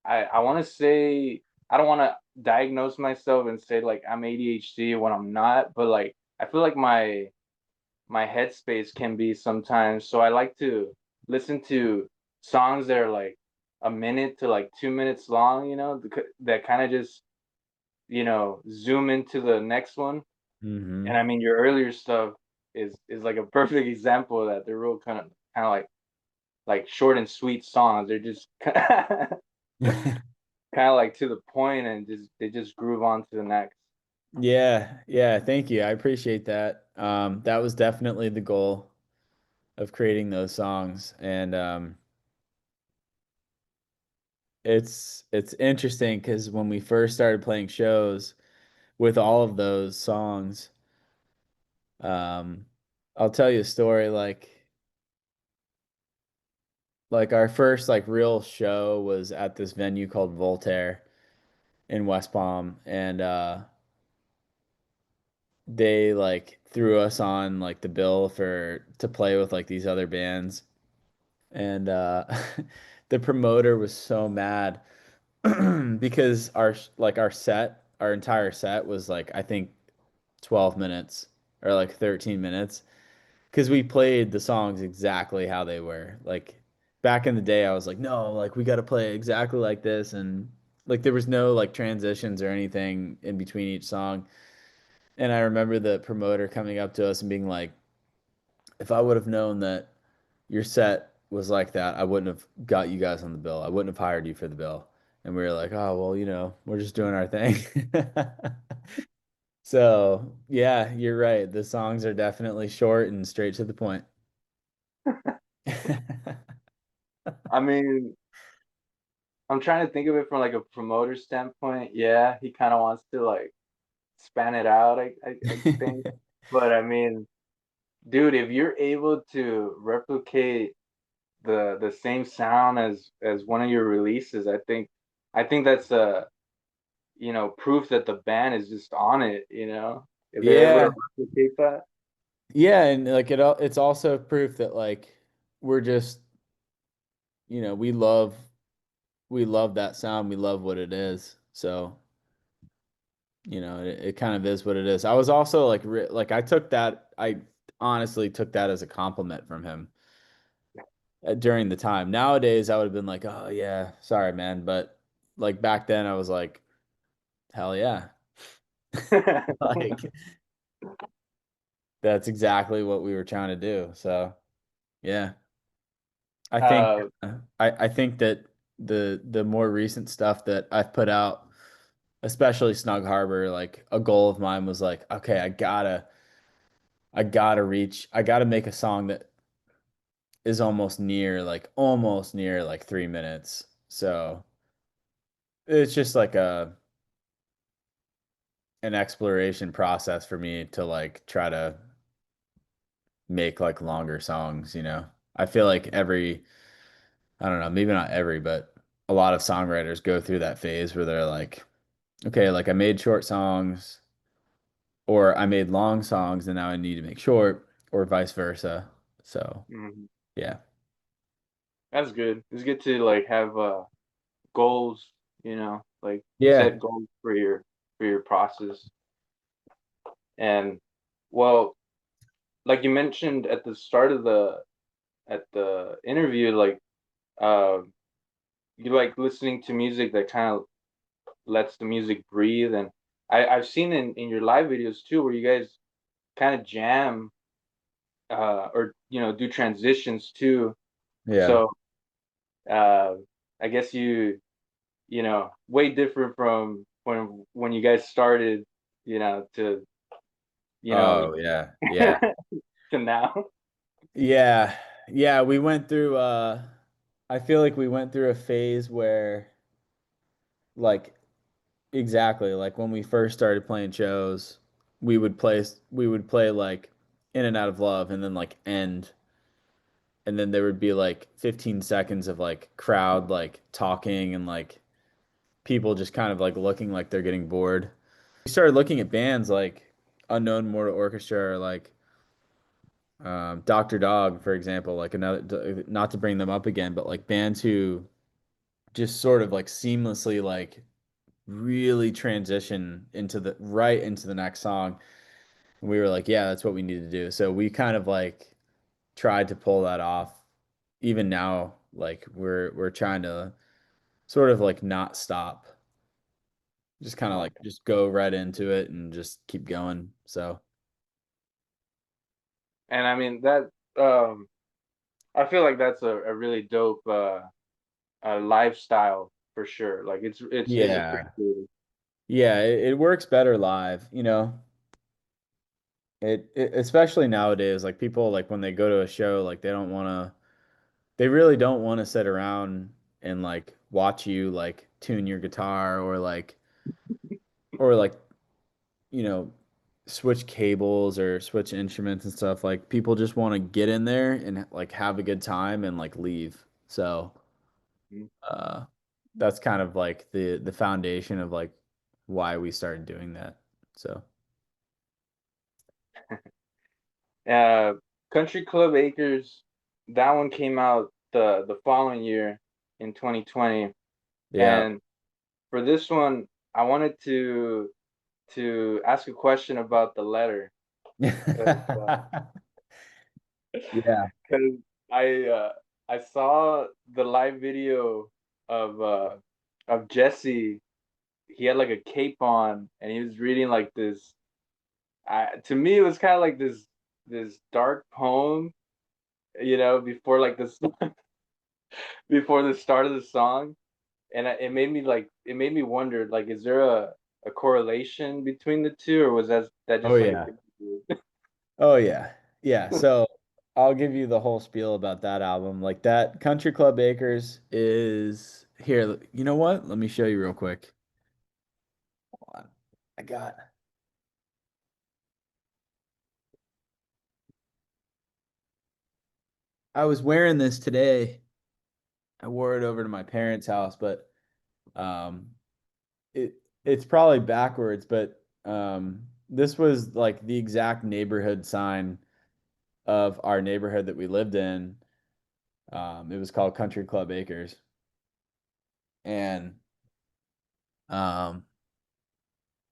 I want to say I don't want to diagnose myself and say like I'm ADHD when I'm not, but like I feel like my headspace can be sometimes. So I like to listen to songs that are like a minute to like 2 minutes long, that kind of just zoom into the next one. And I hmm. mean your earlier stuff is like a perfect example of that. They're real kind of like short and sweet songs. They're just kind of like to the point and just they just groove on to the next. Yeah, yeah, thank you. I appreciate that. That was definitely the goal of creating those songs. And it's interesting because when we first started playing shows with all of those songs, um, I'll tell you a story like our first like real show was at this venue called Voltaire in West Palm, and they like threw us on like the bill for to play with like these other bands. And the promoter was so mad because our entire set was like I think 12 minutes or like 13 minutes because we played the songs exactly how they were. Like back in the day I was like, no, like we got to play exactly like this, and like there was no like transitions or anything in between each song. And I remember the promoter coming up to us and being like, if I would have known that your set was like that, I wouldn't have got you guys on the bill. I wouldn't have hired you for the bill. And we were like, oh, well, we're just doing our thing. So, yeah, you're right. The songs are definitely short and straight to the point. I mean, I'm trying to think of it from like a promoter standpoint. Yeah, he kind of wants to like span it out, I think. But I mean, dude, if you're able to replicate the same sound as one of your releases, I think that's proof that the band is just on it. If they're able to Yeah. replicate that. Yeah, and like it's also proof that like we're just, we love that sound. We love what it is. So, it kind of is what it is. I was also like like I honestly took that as a compliment from him during the time. Nowadays I would have been like, "Oh yeah, sorry man," but like back then I was like, "Hell yeah." Like That's exactly what we were trying to do. So yeah, I think Uh, I think that the more recent stuff that I've put out, especially Snug Harbor, like a goal of mine was like, okay, I gotta make a song that is almost near like 3 minutes. So it's just like an exploration process for me to like try to make like longer songs, you know. I feel like I don't know, maybe not every, but a lot of songwriters go through that phase where they're like, okay, like I made short songs or I made long songs and now I need to make short or vice versa. So, mhm. yeah. That's good. It's good to like have goals, like Yeah. set goals for your process. And well, like you mentioned at the start of the interview, like uh you like listening to music that kind of lets the music breathe. And I've seen in your live videos too where you guys kind of jam or do transitions too. Yeah. So uh I guess way different from when you guys started, to you know Oh, yeah. Yeah. to now. Yeah. Yeah, we went through I feel like we went through a phase where like exactly like when we first started playing shows, we would play like In and Out of Love and then like end and then there would be like 15 seconds of like crowd like talking and like people just kind of like looking like they're getting bored. We started looking at bands like Unknown Mortal Orchestra or like Dr. Dog, for example, like another, not to bring them up again, but like bands who just sort of like seamlessly like really transition into the right into the next song. And we were like, yeah, that's what we need to do. So we kind of like tried to pull that off. Even now, like we're trying to sort of like not stop. Just kind of like Okay. just go right into it and just keep going. So And I mean that um I feel like that's a really dope lifestyle for sure. Like it's yeah. appreciated. Yeah, it works better live, you know. It especially nowadays, like people like when they go to a show, like they really don't want to sit around and like watch you like tune your guitar or like, you know, switch cables or switch instruments and stuff. Like people just want to get in there and like have a good time and like leave. So, Mhm. uh that's kind of like the foundation of like why we started doing that. So, Uh, Country Club Acres, that one came out the following year in 2020. yeah. And for this one, I wanted to ask a question about the letter because Yeah. because I saw the live video of uh of Jesse. He had like a cape on and he was reading like this. To me, it was kind of like this dark poem, before like this before the start of the song, and it made me wonder like, is there a correlation between the two, or was that Oh just like a yeah. thing to do? Oh yeah. Yeah. So I'll give you the whole spiel about that album. Like that Country Club Acres is here. You know what? Let me show you real quick. Hold on. I got I was wearing this today. I wore it over to my parents' house, but um it's probably backwards, but this was like the exact neighborhood sign of our neighborhood that we lived in. It was called Country Club Acres. And um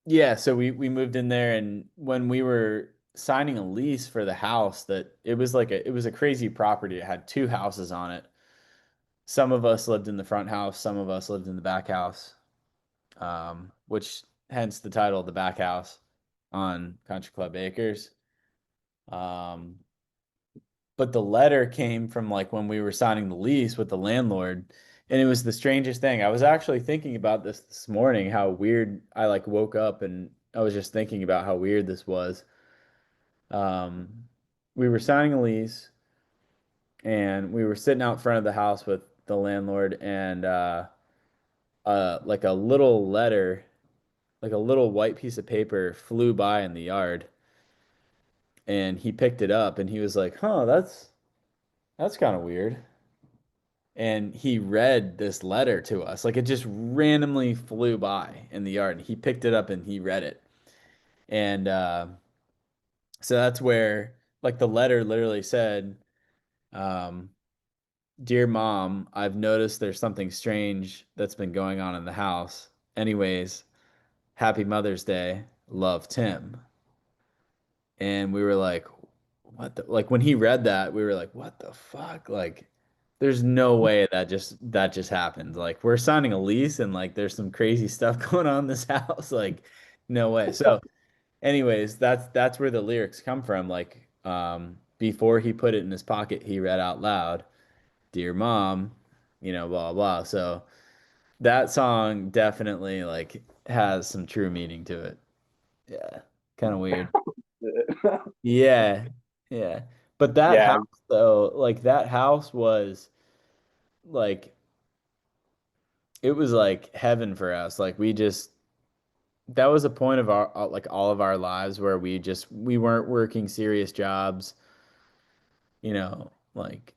yeah, so we moved in there and when we were signing a lease for the house that it was a crazy property. It had two houses on it. Some of us lived in the front house, some of us lived in the back house. Which hence the title, The Back House on Country Club Acres. Um, but the letter came from like when we were signing the lease with the landlord, and it was the strangest thing. I was actually thinking about this morning, how weird. I like woke up and I was just thinking about how weird this was. Um, we were signing a lease and we were sitting out front of the house with the landlord, and like a little letter, like a little white piece of paper flew by in the yard, and he picked it up and he was like, "Huh, that's kind of weird." And he read this letter to us. Like it just randomly flew by in the yard. And he picked it up and he read it. And so that's where like the letter literally said, um, "Dear Mom, I've noticed there's something strange that's been going on in the house. Anyways, Happy Mother's Day. Love, Tim." And we were like, what the, like when he read that, we were like, what the fuck? Like, there's no way that just happened. Like, we're signing a lease and like there's some crazy stuff going on in this house. Like, no way. So, anyways, that's where the lyrics come from. Like, before he put it in his pocket, he read out loud, "Dear Mom," blah blah. So that song definitely like has some true meaning to it. Yeah, kind of weird. Yeah, yeah. But that Yeah, house though, like that house was like it was like heaven for us. Like we just that was a point of our like all of our lives where we weren't working serious jobs, like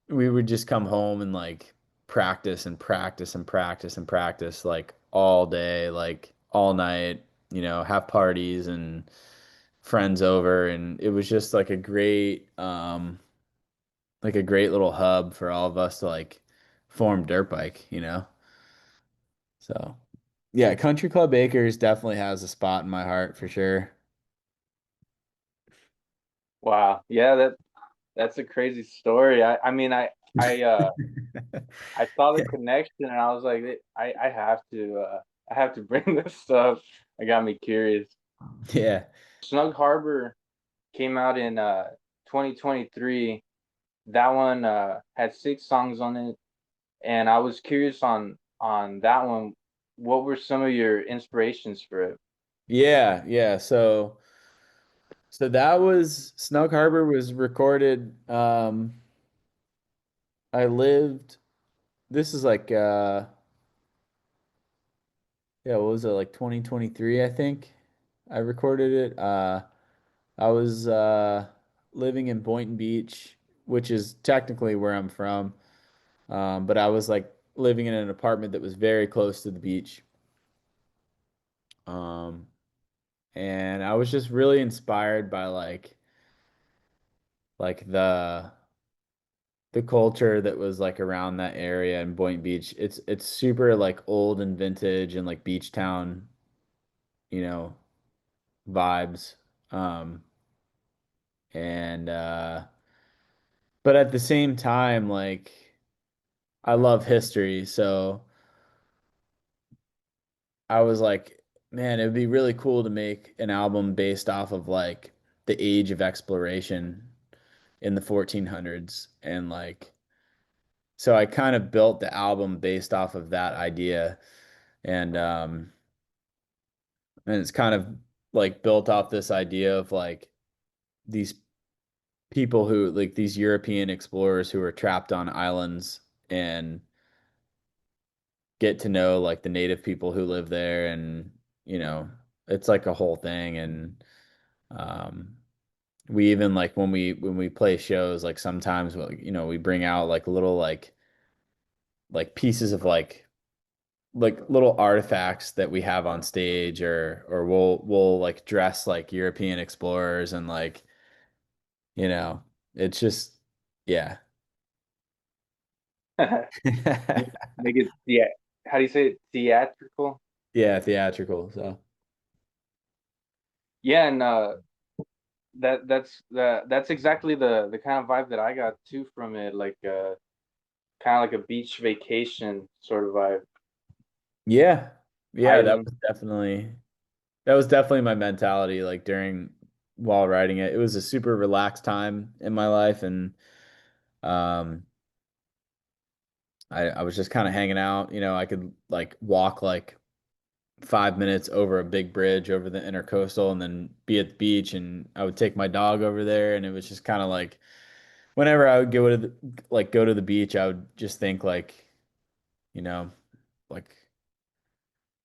we would just come home and like practice and practice and practice and practice like all day, like all night, have parties and friends over, and it was just like a great little hub for all of us to like form DirtBike. So yeah, Country Club Acres definitely has a spot in my heart for sure. wow. Yeah, that's a crazy story. I mean I saw the connection and I was like I have to bring this up. It got me curious. Yeah. Snug Harbor came out in 2023. That one had 6 songs on it, and I was curious on that one. What were some of your inspirations for it? Yeah, yeah. So that was Snug Harbor was recorded. I lived this is like yeah, what was it, like 2023, I think. I recorded it. I was living in Boynton Beach, which is technically where I'm from. But I was like living in an apartment that was very close to the beach. Um, and I was just really inspired by like the culture that was like around that area in Boynton Beach. It's super like old and vintage and like beach town, you know, vibes. Um, and but at the same time, like I love history, so I was like, man, it'd be really cool to make an album based off of like the age of exploration in the 1400s. And like, so I kind of built the album based off of that idea. And, and it's kind of like built off this idea of like these people who, like these European explorers who were trapped on islands and get to know like the native people who live there. And, you know, it's like a whole thing. And, um, we even like when we play shows, like sometimes we bring out like little like pieces of like little artifacts that we have on stage, or we'll like dress like European explorers, and like you know it's just yeah. Make it how do you say it? Theatrical? Yeah, theatrical. So Yeah, and that's exactly the kind of vibe that I got too from it, like kind of like a beach vacation sort of vibe. yeah, yeah, Island. that was definitely my mentality like during while writing it. It was a super relaxed time in my life, and um, I was just kind of hanging out. I could like walk like 5 minutes over a big bridge over the intercoastal and then be at the beach, and I would take my dog over there, and it was just kind of like whenever I would go to the beach, I would just think like, you know,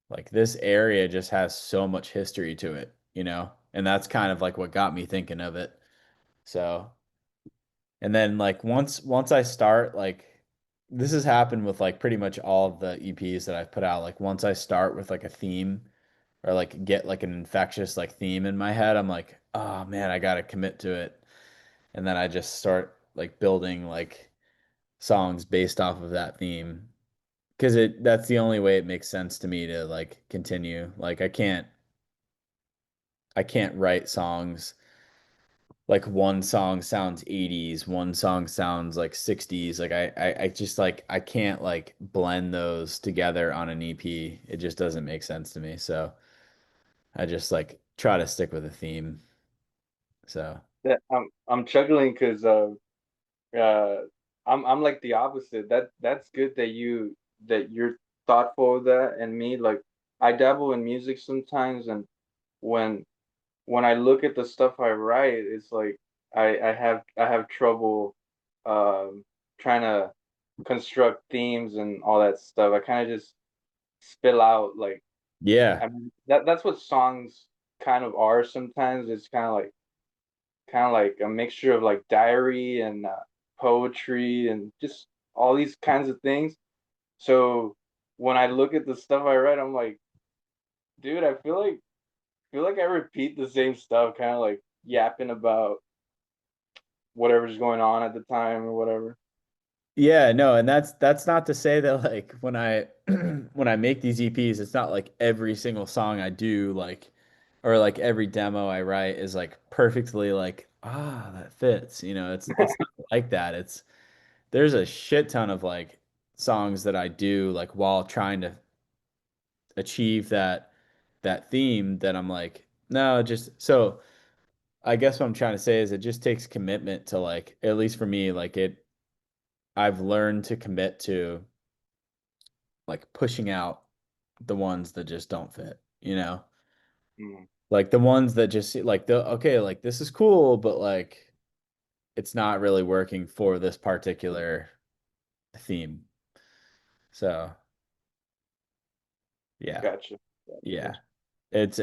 like this area just has so much history to it. And that's kind of like what got me thinking of it. So, and then like once I start like this has happened with like pretty much all of the EPs that I've put out. Like once I start with like a theme or like get like an infectious like theme in my head, I'm like, oh man, I gotta commit to it. And then I just start like building like songs based off of that theme. Because that's the only way it makes sense to me to like continue. Like I can't write songs like one song sounds 80s, one song sounds like 60s. Like I just like I can't like blend those together on an EP. It just doesn't make sense to me. So I just like try to stick with a theme. So Yeah, I'm chuckling because uh I'm like the opposite. That's good that you're thoughtful of that. And me, like, I dabble in music sometimes, and when I look at the stuff I write, it's like I have trouble um trying to construct themes and all that stuff. I kind of just spill out, like, yeah. I mean, that's what songs kind of are sometimes. It's kind of like a mixture of like diary and poetry and just all these kinds of things. So when I look at the stuff I write, I'm like, dude, I feel like I repeat the same stuff, kind of like yapping about whatever's going on at the time or whatever. Yeah, no, and that's not to say that like when I when I make these EPs, it's not like every single song I do like or like every demo I write is like perfectly like that fits. It's not like that. There's a shit ton of like songs that I do like while trying to achieve that theme that I'm like, no, just so I guess what I'm trying to say is it just takes commitment to like at least for me, like I've learned to commit to like pushing out the ones that just don't fit. Mm, Like the ones that just like the okay, like this is cool, but like it's not really working for this particular theme. So, yeah. gotcha, gotcha, Yeah. gotcha. It's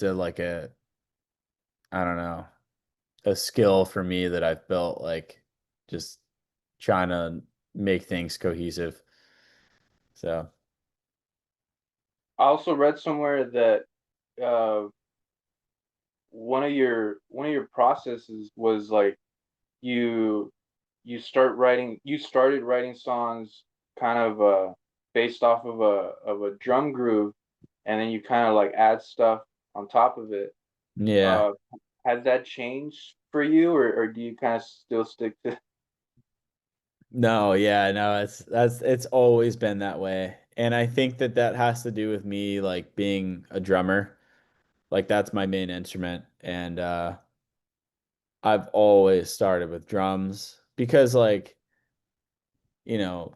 a like a I don't know, a skill for me that I've built like just trying to make things cohesive. So, I also read somewhere that uh, one of your processes was like you you started writing songs kind of based off of a drum groove, and then you kind of like add stuff on top of it. yeah. uh has that changed for you, or do you kind of still stick to? No, yeah, no, it's always been that way. And I think that that has to do with me like being a drummer. Like that's my main instrument and I've always started with drums because like, you know,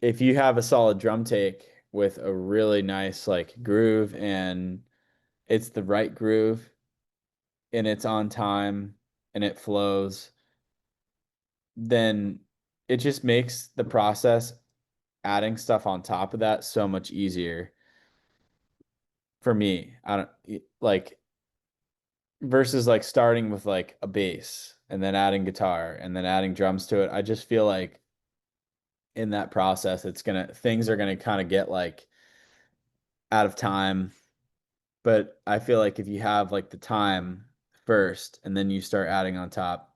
if you have a solid drum take with a really nice like groove and it's the right groove and it's on time and it flows, then it just makes the process adding stuff on top of that so much easier for me. I don't like versus like starting with like a bass and then adding guitar and then adding drums to it. I just feel like in that process things are gonna kind of get like out of time. But I feel like if you have like the time first and then you start adding on top,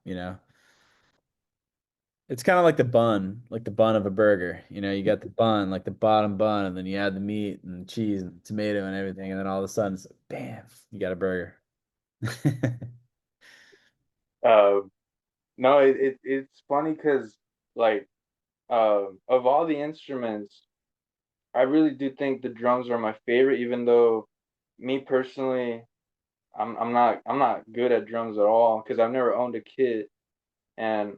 it's kind of like the bun of a burger. You got the bun, like the bottom bun, and then you add the meat and the cheese and the tomato and everything, and then all of a sudden, it's like, bam, you got a burger. uh no, it's funny because, like, of all the instruments, I really do think the drums are my favorite, even though me personally, I'm not good at drums at all because I've never owned a kit, and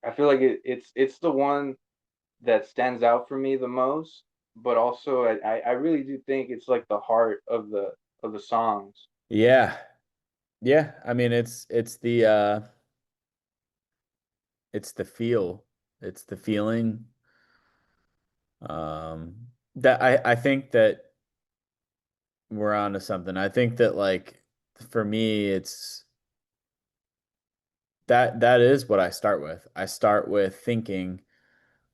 I feel like it's the one that stands out for me the most. But also, I really do think it's like the heart of the songs. Yeah. Yeah. I mean, it's the feel. It's the feeling. That I think that we're on to something. I think that like for me, it's that is what I start with. I start with thinking,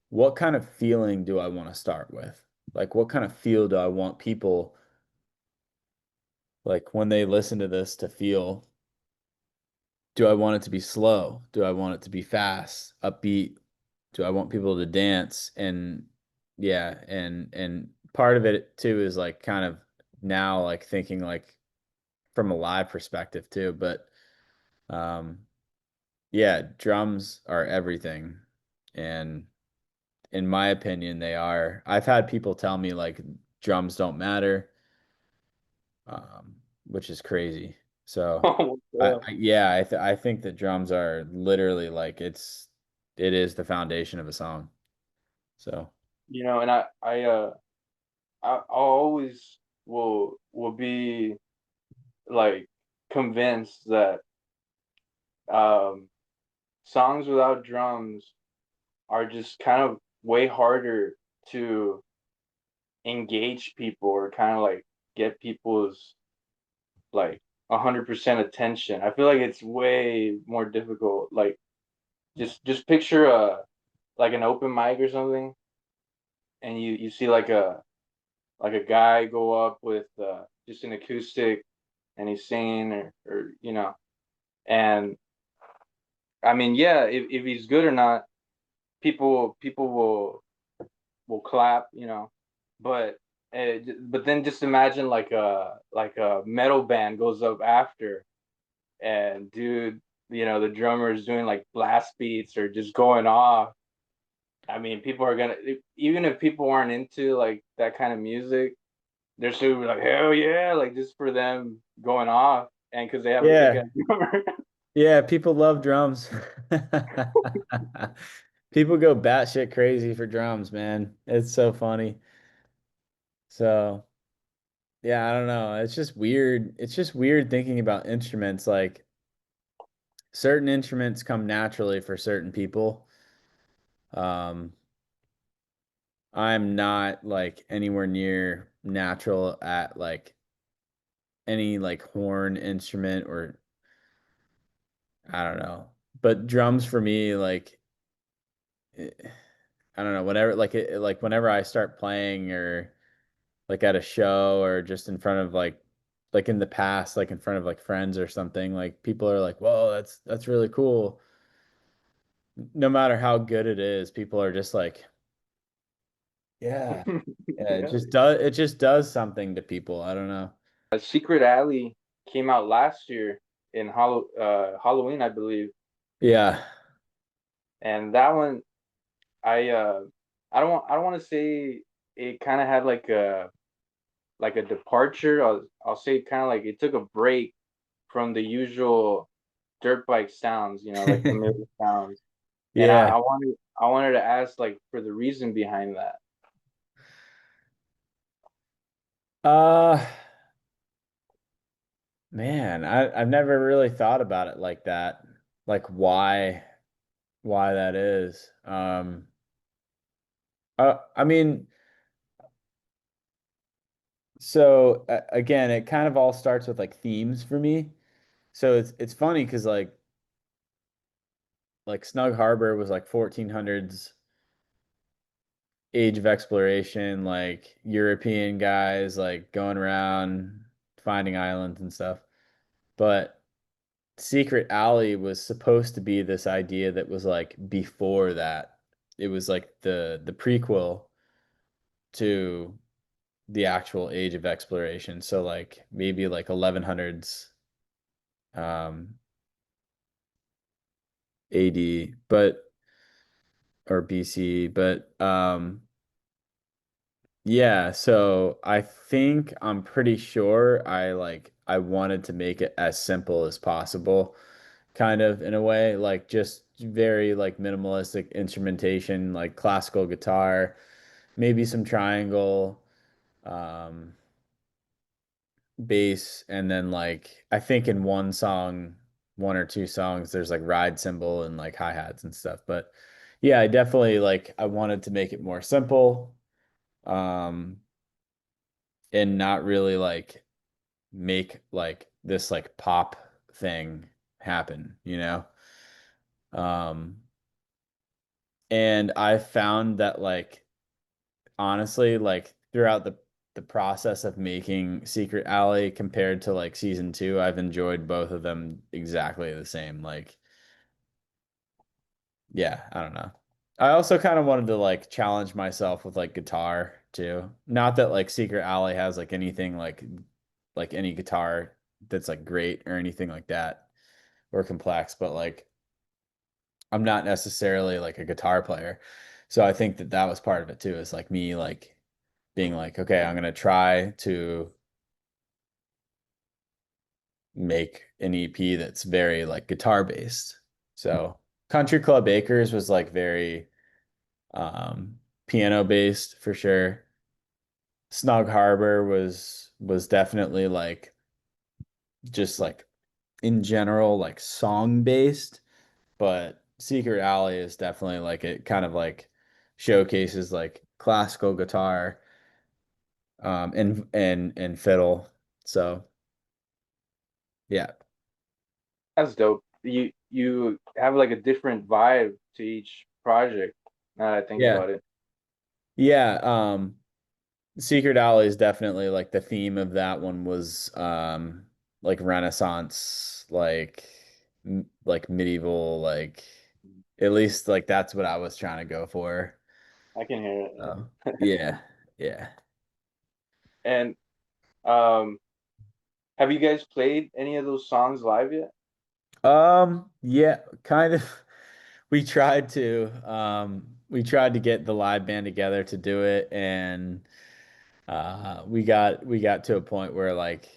what kind of feeling do I want to start with? Like, what kind of feel do I want people like when they listen to this to feel? Do I want it to be slow? Do I want it to be fast, upbeat? Do I want people to dance? And yeah, and part of it too is like kind of now like thinking like from a live perspective too, but um yeah, drums are everything. And in my opinion, they are. I've had people tell me like drums don't matter, which is crazy. So Oh, yeah. yeah, I think that drums are literally like it is the foundation of a song. So And I always will be like convinced that um songs without drums are just kind of way harder to engage people or kind of like get people's like 100% attention. I feel like it's way more difficult. Like just picture a like an open mic or something, and you see like a guy go up with just an acoustic and he's singing or and I mean yeah, if he's good or not, people will clap. But but then just imagine like a metal band goes up after, and dude, the drummer is doing like blast beats or just going off. I mean, people are gonna, even if people aren't into like that kind of music, they're still be like, hell yeah, like just for them going off and because they have a kick yeah, ass drummer. yeah, people love drums. People go batshit crazy for drums, man. It's so funny. So yeah, I don't know. It's just weird. It's just weird thinking about instruments. Like certain instruments come naturally for certain people. Um, I'm not like anywhere near natural at like any like horn instrument or I don't know. But drums for me, like eh, I don't know, whenever like whenever I start playing or like at a show or just in front of like in the past, like in front of like friends or something, like people are like, "Whoa, that's really cool." No matter how good it is, people are just like, "Yeah, yeah." Yeah. It just does something to people. I don't know. Secret Alley came out last year in Halloween, I believe, Yeah. and that one I I don't want to say it kind of had like a departure. I'll say kind of like it took a break from the usual dirt bike sounds, like familiar sounds. And I, Yeah. I wanted I wanted to ask like for the reason behind that. Uh Man, I've never really thought about it like that. Like why that is. I mean, so again, it kind of all starts with like themes for me. So it's funny because like Snug Harbor was like 1400s age of exploration, like European guys like going around finding islands and stuff. But Secret Alley was supposed to be this idea that was like before that. It was like the prequel to the actual age of exploration. So like maybe like 1100s um AD, but or BC, but yeah, so I think I'm pretty sure I like I wanted to make it as simple as possible, kind of in a way, like just very like minimalistic instrumentation, like classical guitar, maybe some triangle, um, bass, and then like I think in one song, one or two songs, there's like ride cymbal and like hi-hats and stuff. But yeah, I definitely like I wanted to make it more simple, um, and not really like make like this like pop thing happen, you know? Um, and I found that like honestly, like throughout the process of making Secret Alley compared to like season two, I've enjoyed both of them exactly the same. Like, yeah, I don't know. I also kind of wanted to like challenge myself with like guitar too. Not that like Secret Alley has like anything like any guitar that's like great or anything like that or complex, but like I'm not necessarily like a guitar player. So I think that that was part of it too, is like me like being like, okay, I'm gonna try to make an EP that's very like guitar based. So Country Club Acres was like very piano based for sure. Snug Harbor was definitely like just like in general like song based, but Secret Alley is definitely like it kind of like showcases like classical guitar and fiddle. So yeah. That's dope. You have like a different vibe to each project. Now that I think Yeah. about it, Yeah, Secret Alley is definitely like the theme of that one was like Renaissance, like medieval, like at least like that's what I was trying to go for. I can hear Oh, it. yeah, yeah. And um, have you guys played any of those songs live yet? Yeah, kind of. We tried to get the live band together to do it, and we got to a point where like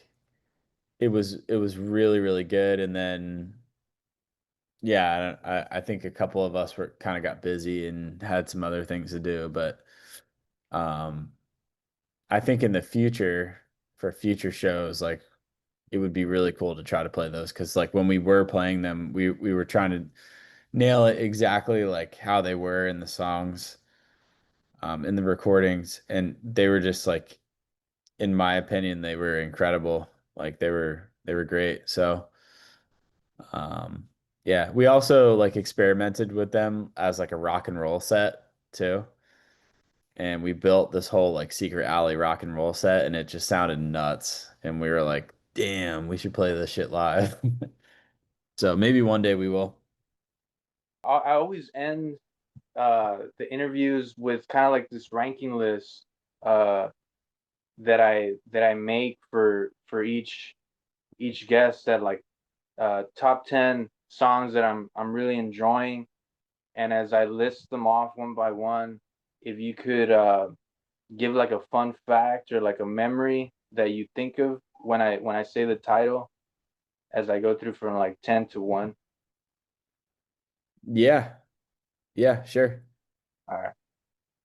it was really really good, and then yeah, I think a couple of us were kind of got busy and had some other things to do, but um, I think in the future for future shows, like it would be really cool to try to play those because like when we were playing them, we were trying to nail it exactly like how they were in the songs, in the recordings, and they were just like, in my opinion, they were incredible. Like they were great. So. Um, yeah, we also like experimented with them as like a rock and roll set too. And we built this whole like secret alley rock and roll set and it just sounded nuts. And we were like, damn, we should play this shit live. So maybe one day we will. I always end the interviews with kind of like this ranking list uh that I make for each guest, that like top 10 songs that I'm really enjoying. And as I list them off one by one, if you could give like a fun fact or like a memory that you think of when I say the title, as I go through from like 10 to 1. Yeah. Yeah, sure. All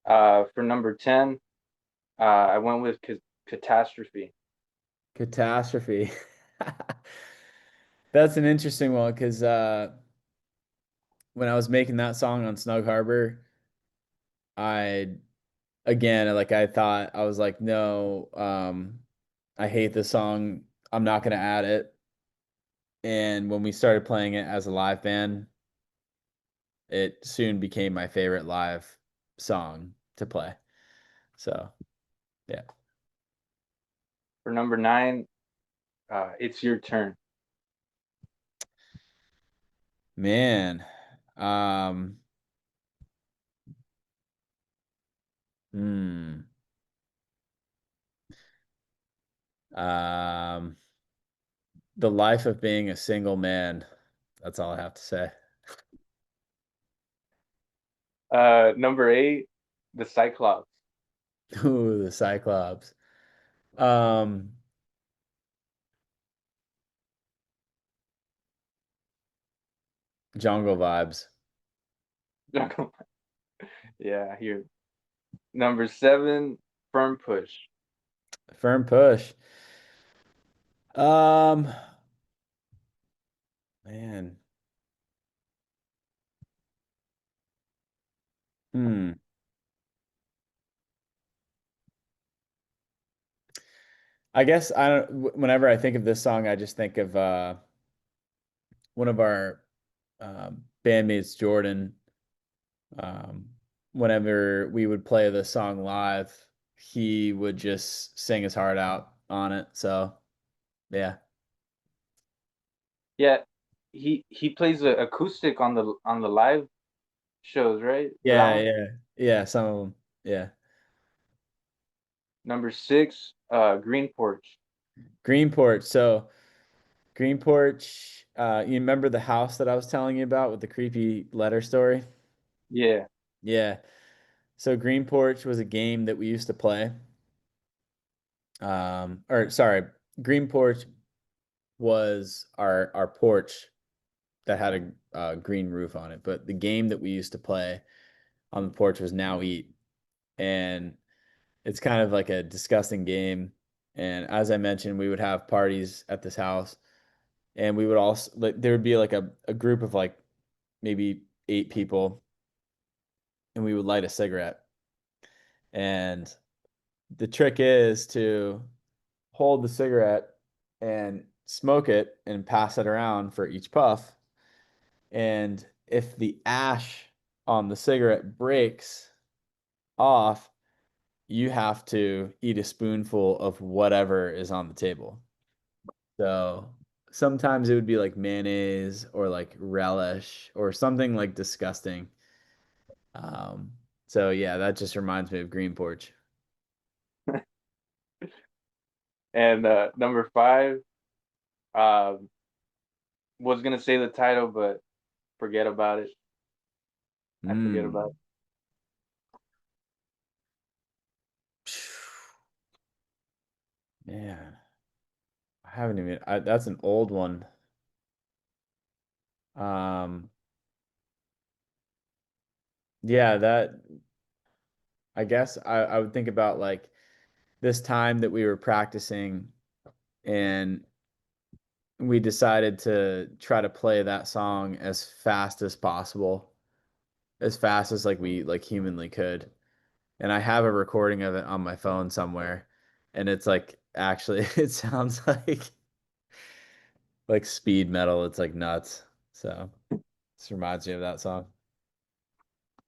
right. For number 10, I went with Catastrophe. Catastrophe. That's an interesting one because when I was making that song on Snug Harbor, I again, like I thought, I was like, no, I hate this song. I'm not gonna add it. And when we started playing it as a live band, it soon became my favorite live song to play. So yeah. For number 9, It's Your Turn. Man. Um, hmm. Um, the life of being a single man. That's all I have to say. Number 8, The Cyclops. Ooh, the Cyclops. Um, Jungle vibes. Yeah, I hear. Number seven, firm push. Firm push. Um, man. Hmm. I guess I don't, whenever I think of this song, I just think of one of our bandmates, Jordan. Um, Whenever we would play the song live, he would just sing his heart out on it. So, yeah. Yeah, he plays a acoustic on the live shows, right? For that Yeah, one. yeah. Yeah, some of them. Yeah. Number six, Green Porch. Green Porch. So, Green Porch, you remember the house that I was telling you about with the creepy letter story? Yeah, Yeah. So Green Porch was a game that we used to play. Or sorry, Green Porch was our porch that had a green roof on it. But the game that we used to play on the porch was Now Eat, and it's kind of like a disgusting game. And as I mentioned, we would have parties at this house, and we would also like there would be like a group of like maybe 8 people, and we would light a cigarette. And the trick is to hold the cigarette and smoke it and pass it around for each puff. And if the ash on the cigarette breaks off, you have to eat a spoonful of whatever is on the table. So sometimes it would be like mayonnaise or like relish or something like disgusting. Um, so yeah, that just reminds me of Green Porch. and number five, um, was gonna say the title, but forget about it. I forget about Mm. Man, I haven't even, that's an old one. Um, yeah, that, I guess I would think about like this time that we were practicing and we decided to try to play that song as fast as possible, as fast as like we like humanly could. And I have a recording of it on my phone somewhere. And it's like actually it sounds like speed metal. It's like nuts. So this reminds me of that song.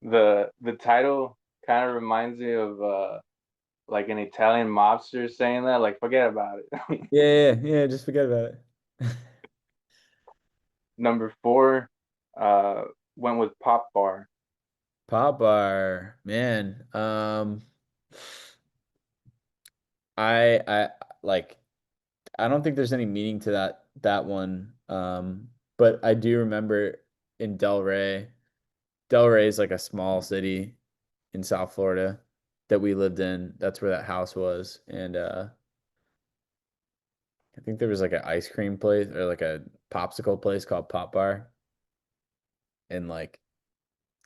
the title kind of reminds me of like an Italian mobster saying that, like forget about it. Yeah, yeah, yeah, just forget about it. Number four, uh, went with Pop Bar. Pop bar, man. I like I don't think there's any meaning to that one. But I do remember in Delray. Delray is like a small city in South Florida that we lived in. That's where that house was. And I think there was like an ice cream place or like a popsicle place called Pop Bar. And like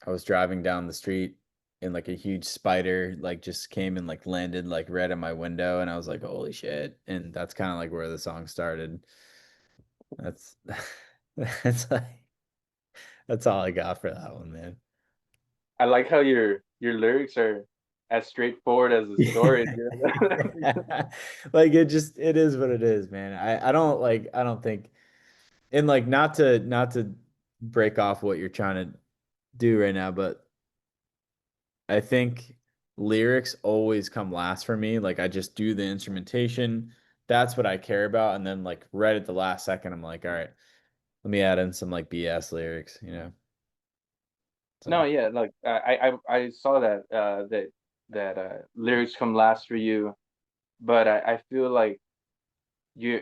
I was driving down the street and like a huge spider like just came and like landed like right at my window and I was like, holy shit. And that's kind of like where the song started. That's that's like that's all I got for that one, man. I like how your lyrics are as straightforward as the story, dude. Like it is what it is, man. I don't think and like not to break off what you're trying to do right now, but I think lyrics always come last for me. Like I just do the instrumentation. That's what I care about. And then like right at the last second, I'm like, all right, let me add in some like BS lyrics, you know? No, So yeah, like I saw that that lyrics come last for you, but I feel like you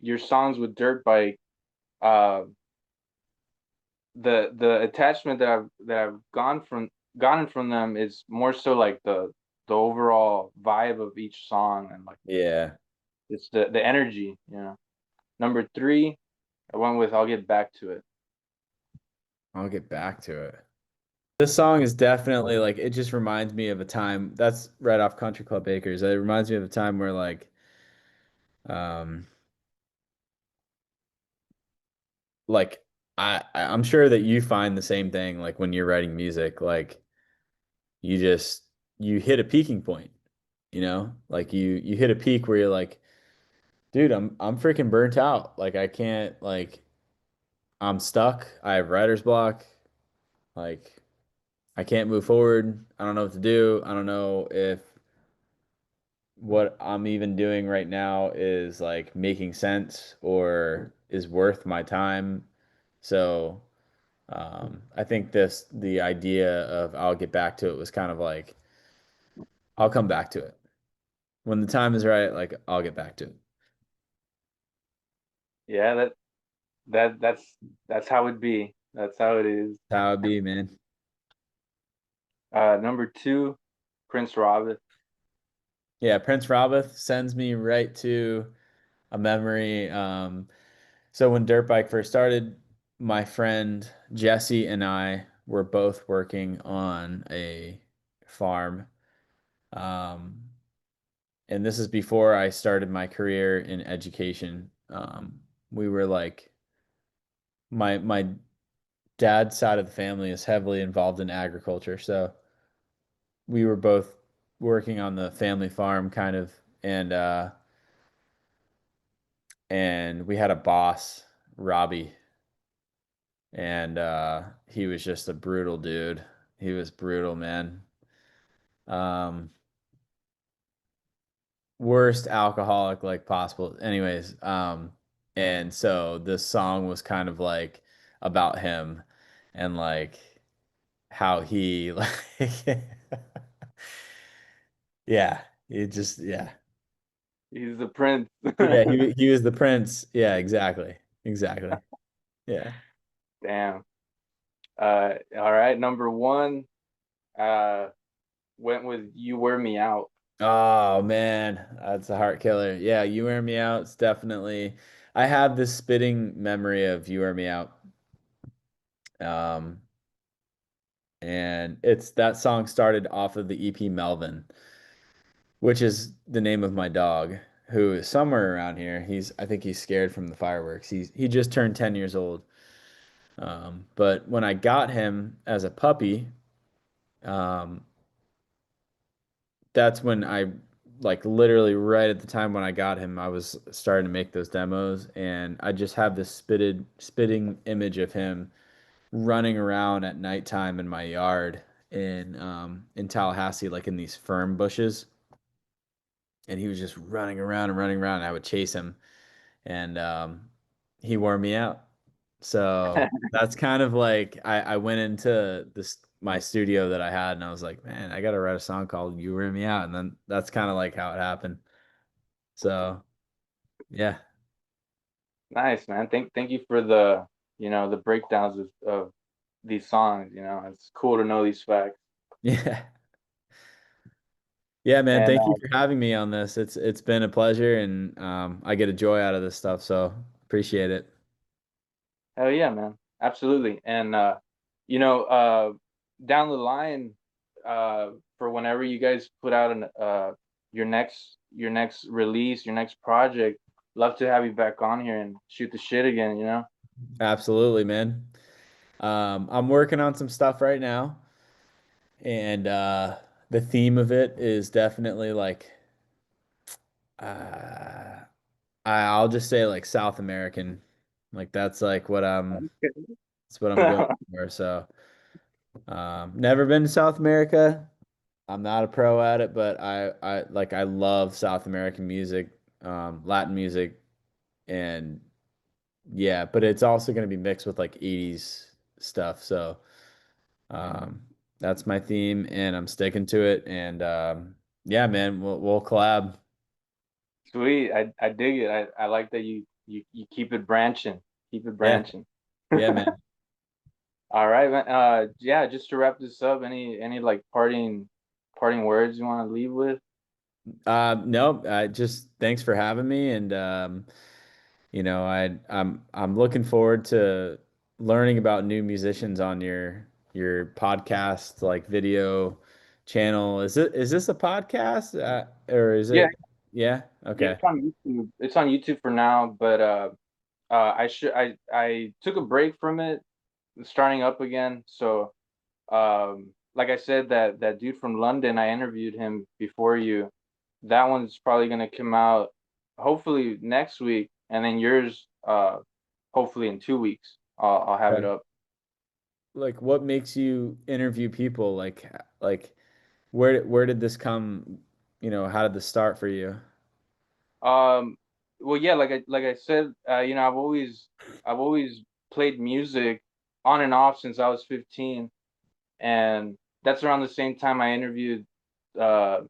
your songs with DirtBike, uh, the attachment that I've gotten from them is more so like the overall vibe of each song and like yeah. it's the energy, you know. Number three, I went with I'll get back to it. I'll get back to it. This song is definitely like it just reminds me of a time that's right off Country Club Acres. It reminds me of a time where um like I'm sure that you find the same thing like when you're writing music, like you just you hit a peaking point, you know? Like you hit a peak where you're like, dude, I'm freaking burnt out. Like I can't like I'm stuck. I have writer's block. Like I can't move forward. I don't know what to do. I don't know if what I'm even doing right now is like making sense or is worth my time. So I think the idea of I'll get back to it was kind of like I'll come back to it when the time is right. Like I'll get back to it. Yeah, that's how it be. That's how it is. That's how it be, man. Number two, Prince Robert. Yeah, Prince Robert sends me right to a memory. So when DirtBike first started, my friend Jesse and I were both working on a farm. Um, and this is before I started my career in education. We were like my dad's side of the family is heavily involved in agriculture, so we were both working on the family farm kind of and uh and we had a boss, Robbie, and he was just a brutal dude. He was brutal, man. Um, worst alcoholic like possible. Anyways, and so this song was kind of like about him and like how he like yeah, it just yeah. He's the prince. Yeah, he was the prince. Yeah, exactly. Exactly. Yeah. Damn. All right. Number one, uh, went with "You Wear Me Out." Oh man, that's a heart killer. Yeah, You Wear Me Out. It's definitely I have this spitting memory of You Wear Me Out. Um, and it's that song started off of the EP Melvin, which is the name of my dog, who is somewhere around here. I think he's scared from the fireworks. He just turned 10 years old. But when I got him as a puppy, um, that's when I like literally right at the time when I got him, I was starting to make those demos, and I just have this spitting image of him running around at nighttime in my yard in Tallahassee, like in these fern bushes, and he was just running around and running around. And I would chase him, and he wore me out. So that's kind of like I went into this my studio that I had, and I was like, man, I gotta write a song called "You Wear Me Out," and then that's kind of like how it happened. So yeah, Nice, man. Thank you for the, the breakdowns of these songs. It's cool to know these facts. yeah, yeah, man. And Thank you for having me on this. It's been a pleasure, and I get a joy out of this stuff. So appreciate it. hell yeah, man. Absolutely. And you know, uh down the line, for whenever you guys put out your next release, your next project, love to have you back on here and shoot the shit again. Absolutely, man. I'm working on some stuff right now, and the theme of it is definitely like uh, I'll just say like South American. Like that's like that's what I'm going for. So, never been to South America. I'm not a pro at it, but I love South American music, Latin music, and yeah, but it's also going to be mixed with like 80s stuff. So, um, that's my theme, and I'm sticking to it. And yeah, man, we'll collab. Sweet. I dig it. I like that you keep it branching. Keep it Yeah, branching. yeah, man. All right, man. Yeah, just to wrap this up, any like parting words you want to leave with? No, just thanks for having me, and I'm looking forward to learning about new musicians on your podcast like video channel. Is this a podcast or is Yeah, it? Yeah. yeah, Okay. it's on YouTube. It's on YouTube for now, but I took a break from it, starting up again. So like I said, that dude from London, I interviewed him before you. That one's probably gonna come out hopefully next week, and then yours hopefully in 2 weeks. I'll have it Okay. up. Like what makes you interview people? Like where did this come? How did this start for you? Um, well, yeah, like I said, I've always played music on and off since I was 15, and that's around the same time I interviewed. Uh,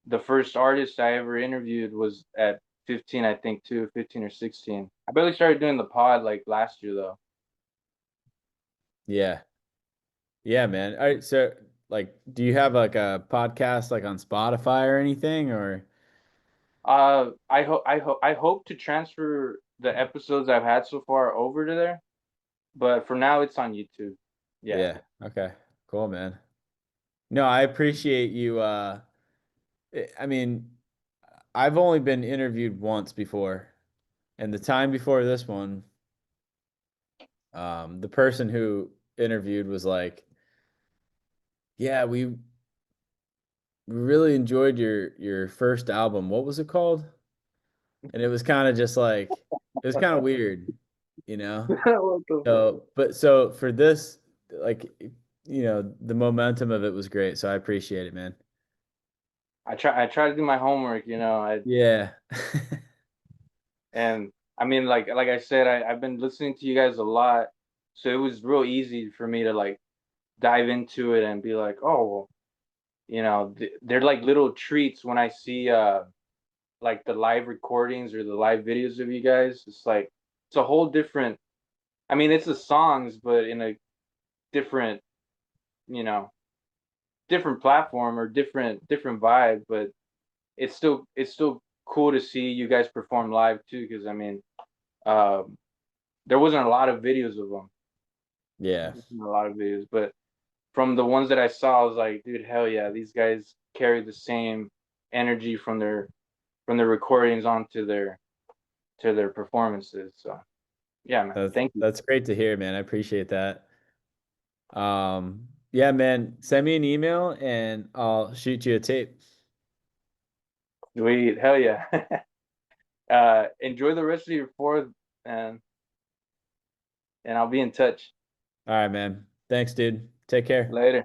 the first artist I ever interviewed was at 15, I think, too, 15 or 16. I barely started doing the pod like last year though. Yeah. Yeah, man. All right, so like do you have like a podcast like on Spotify or anything or I hope to transfer the episodes I've had so far over to there, but for now it's on YouTube. Yeah. yeah. Okay. Cool, man. No, I appreciate you I mean, I've only been interviewed once before, and the time before this one, the person who interviewed was like, "Yeah, we really enjoyed your first album. What was it called?" And it was kind of just like it was kind of weird, you know? What the fuck? So for this, like, the momentum of it was great. So I appreciate it, man. I try to do my homework, Yeah. and I mean, like I said, I've been listening to you guys a lot, so it was real easy for me to like dive into it and be like, oh, well, they're like little treats when I see like the live recordings or the live videos of you guys. It's like it's a whole different. I mean, it's the songs, but in a different, you know, different platform or different vibe. But it's still cool to see you guys perform live too. Because I mean, um, there wasn't a lot of videos of them. Yeah. A lot of videos, but from the ones that I saw, I was like, dude, hell yeah, these guys carry the same energy from their recordings onto their performances. So yeah, man, That's thank you. that's great to hear, man. I appreciate that. Yeah, man, send me an email and I'll shoot you a tape. Sweet, hell yeah. Enjoy the rest of your fourth, and and I'll be in touch All right, man. Thanks, dude. Take care. later.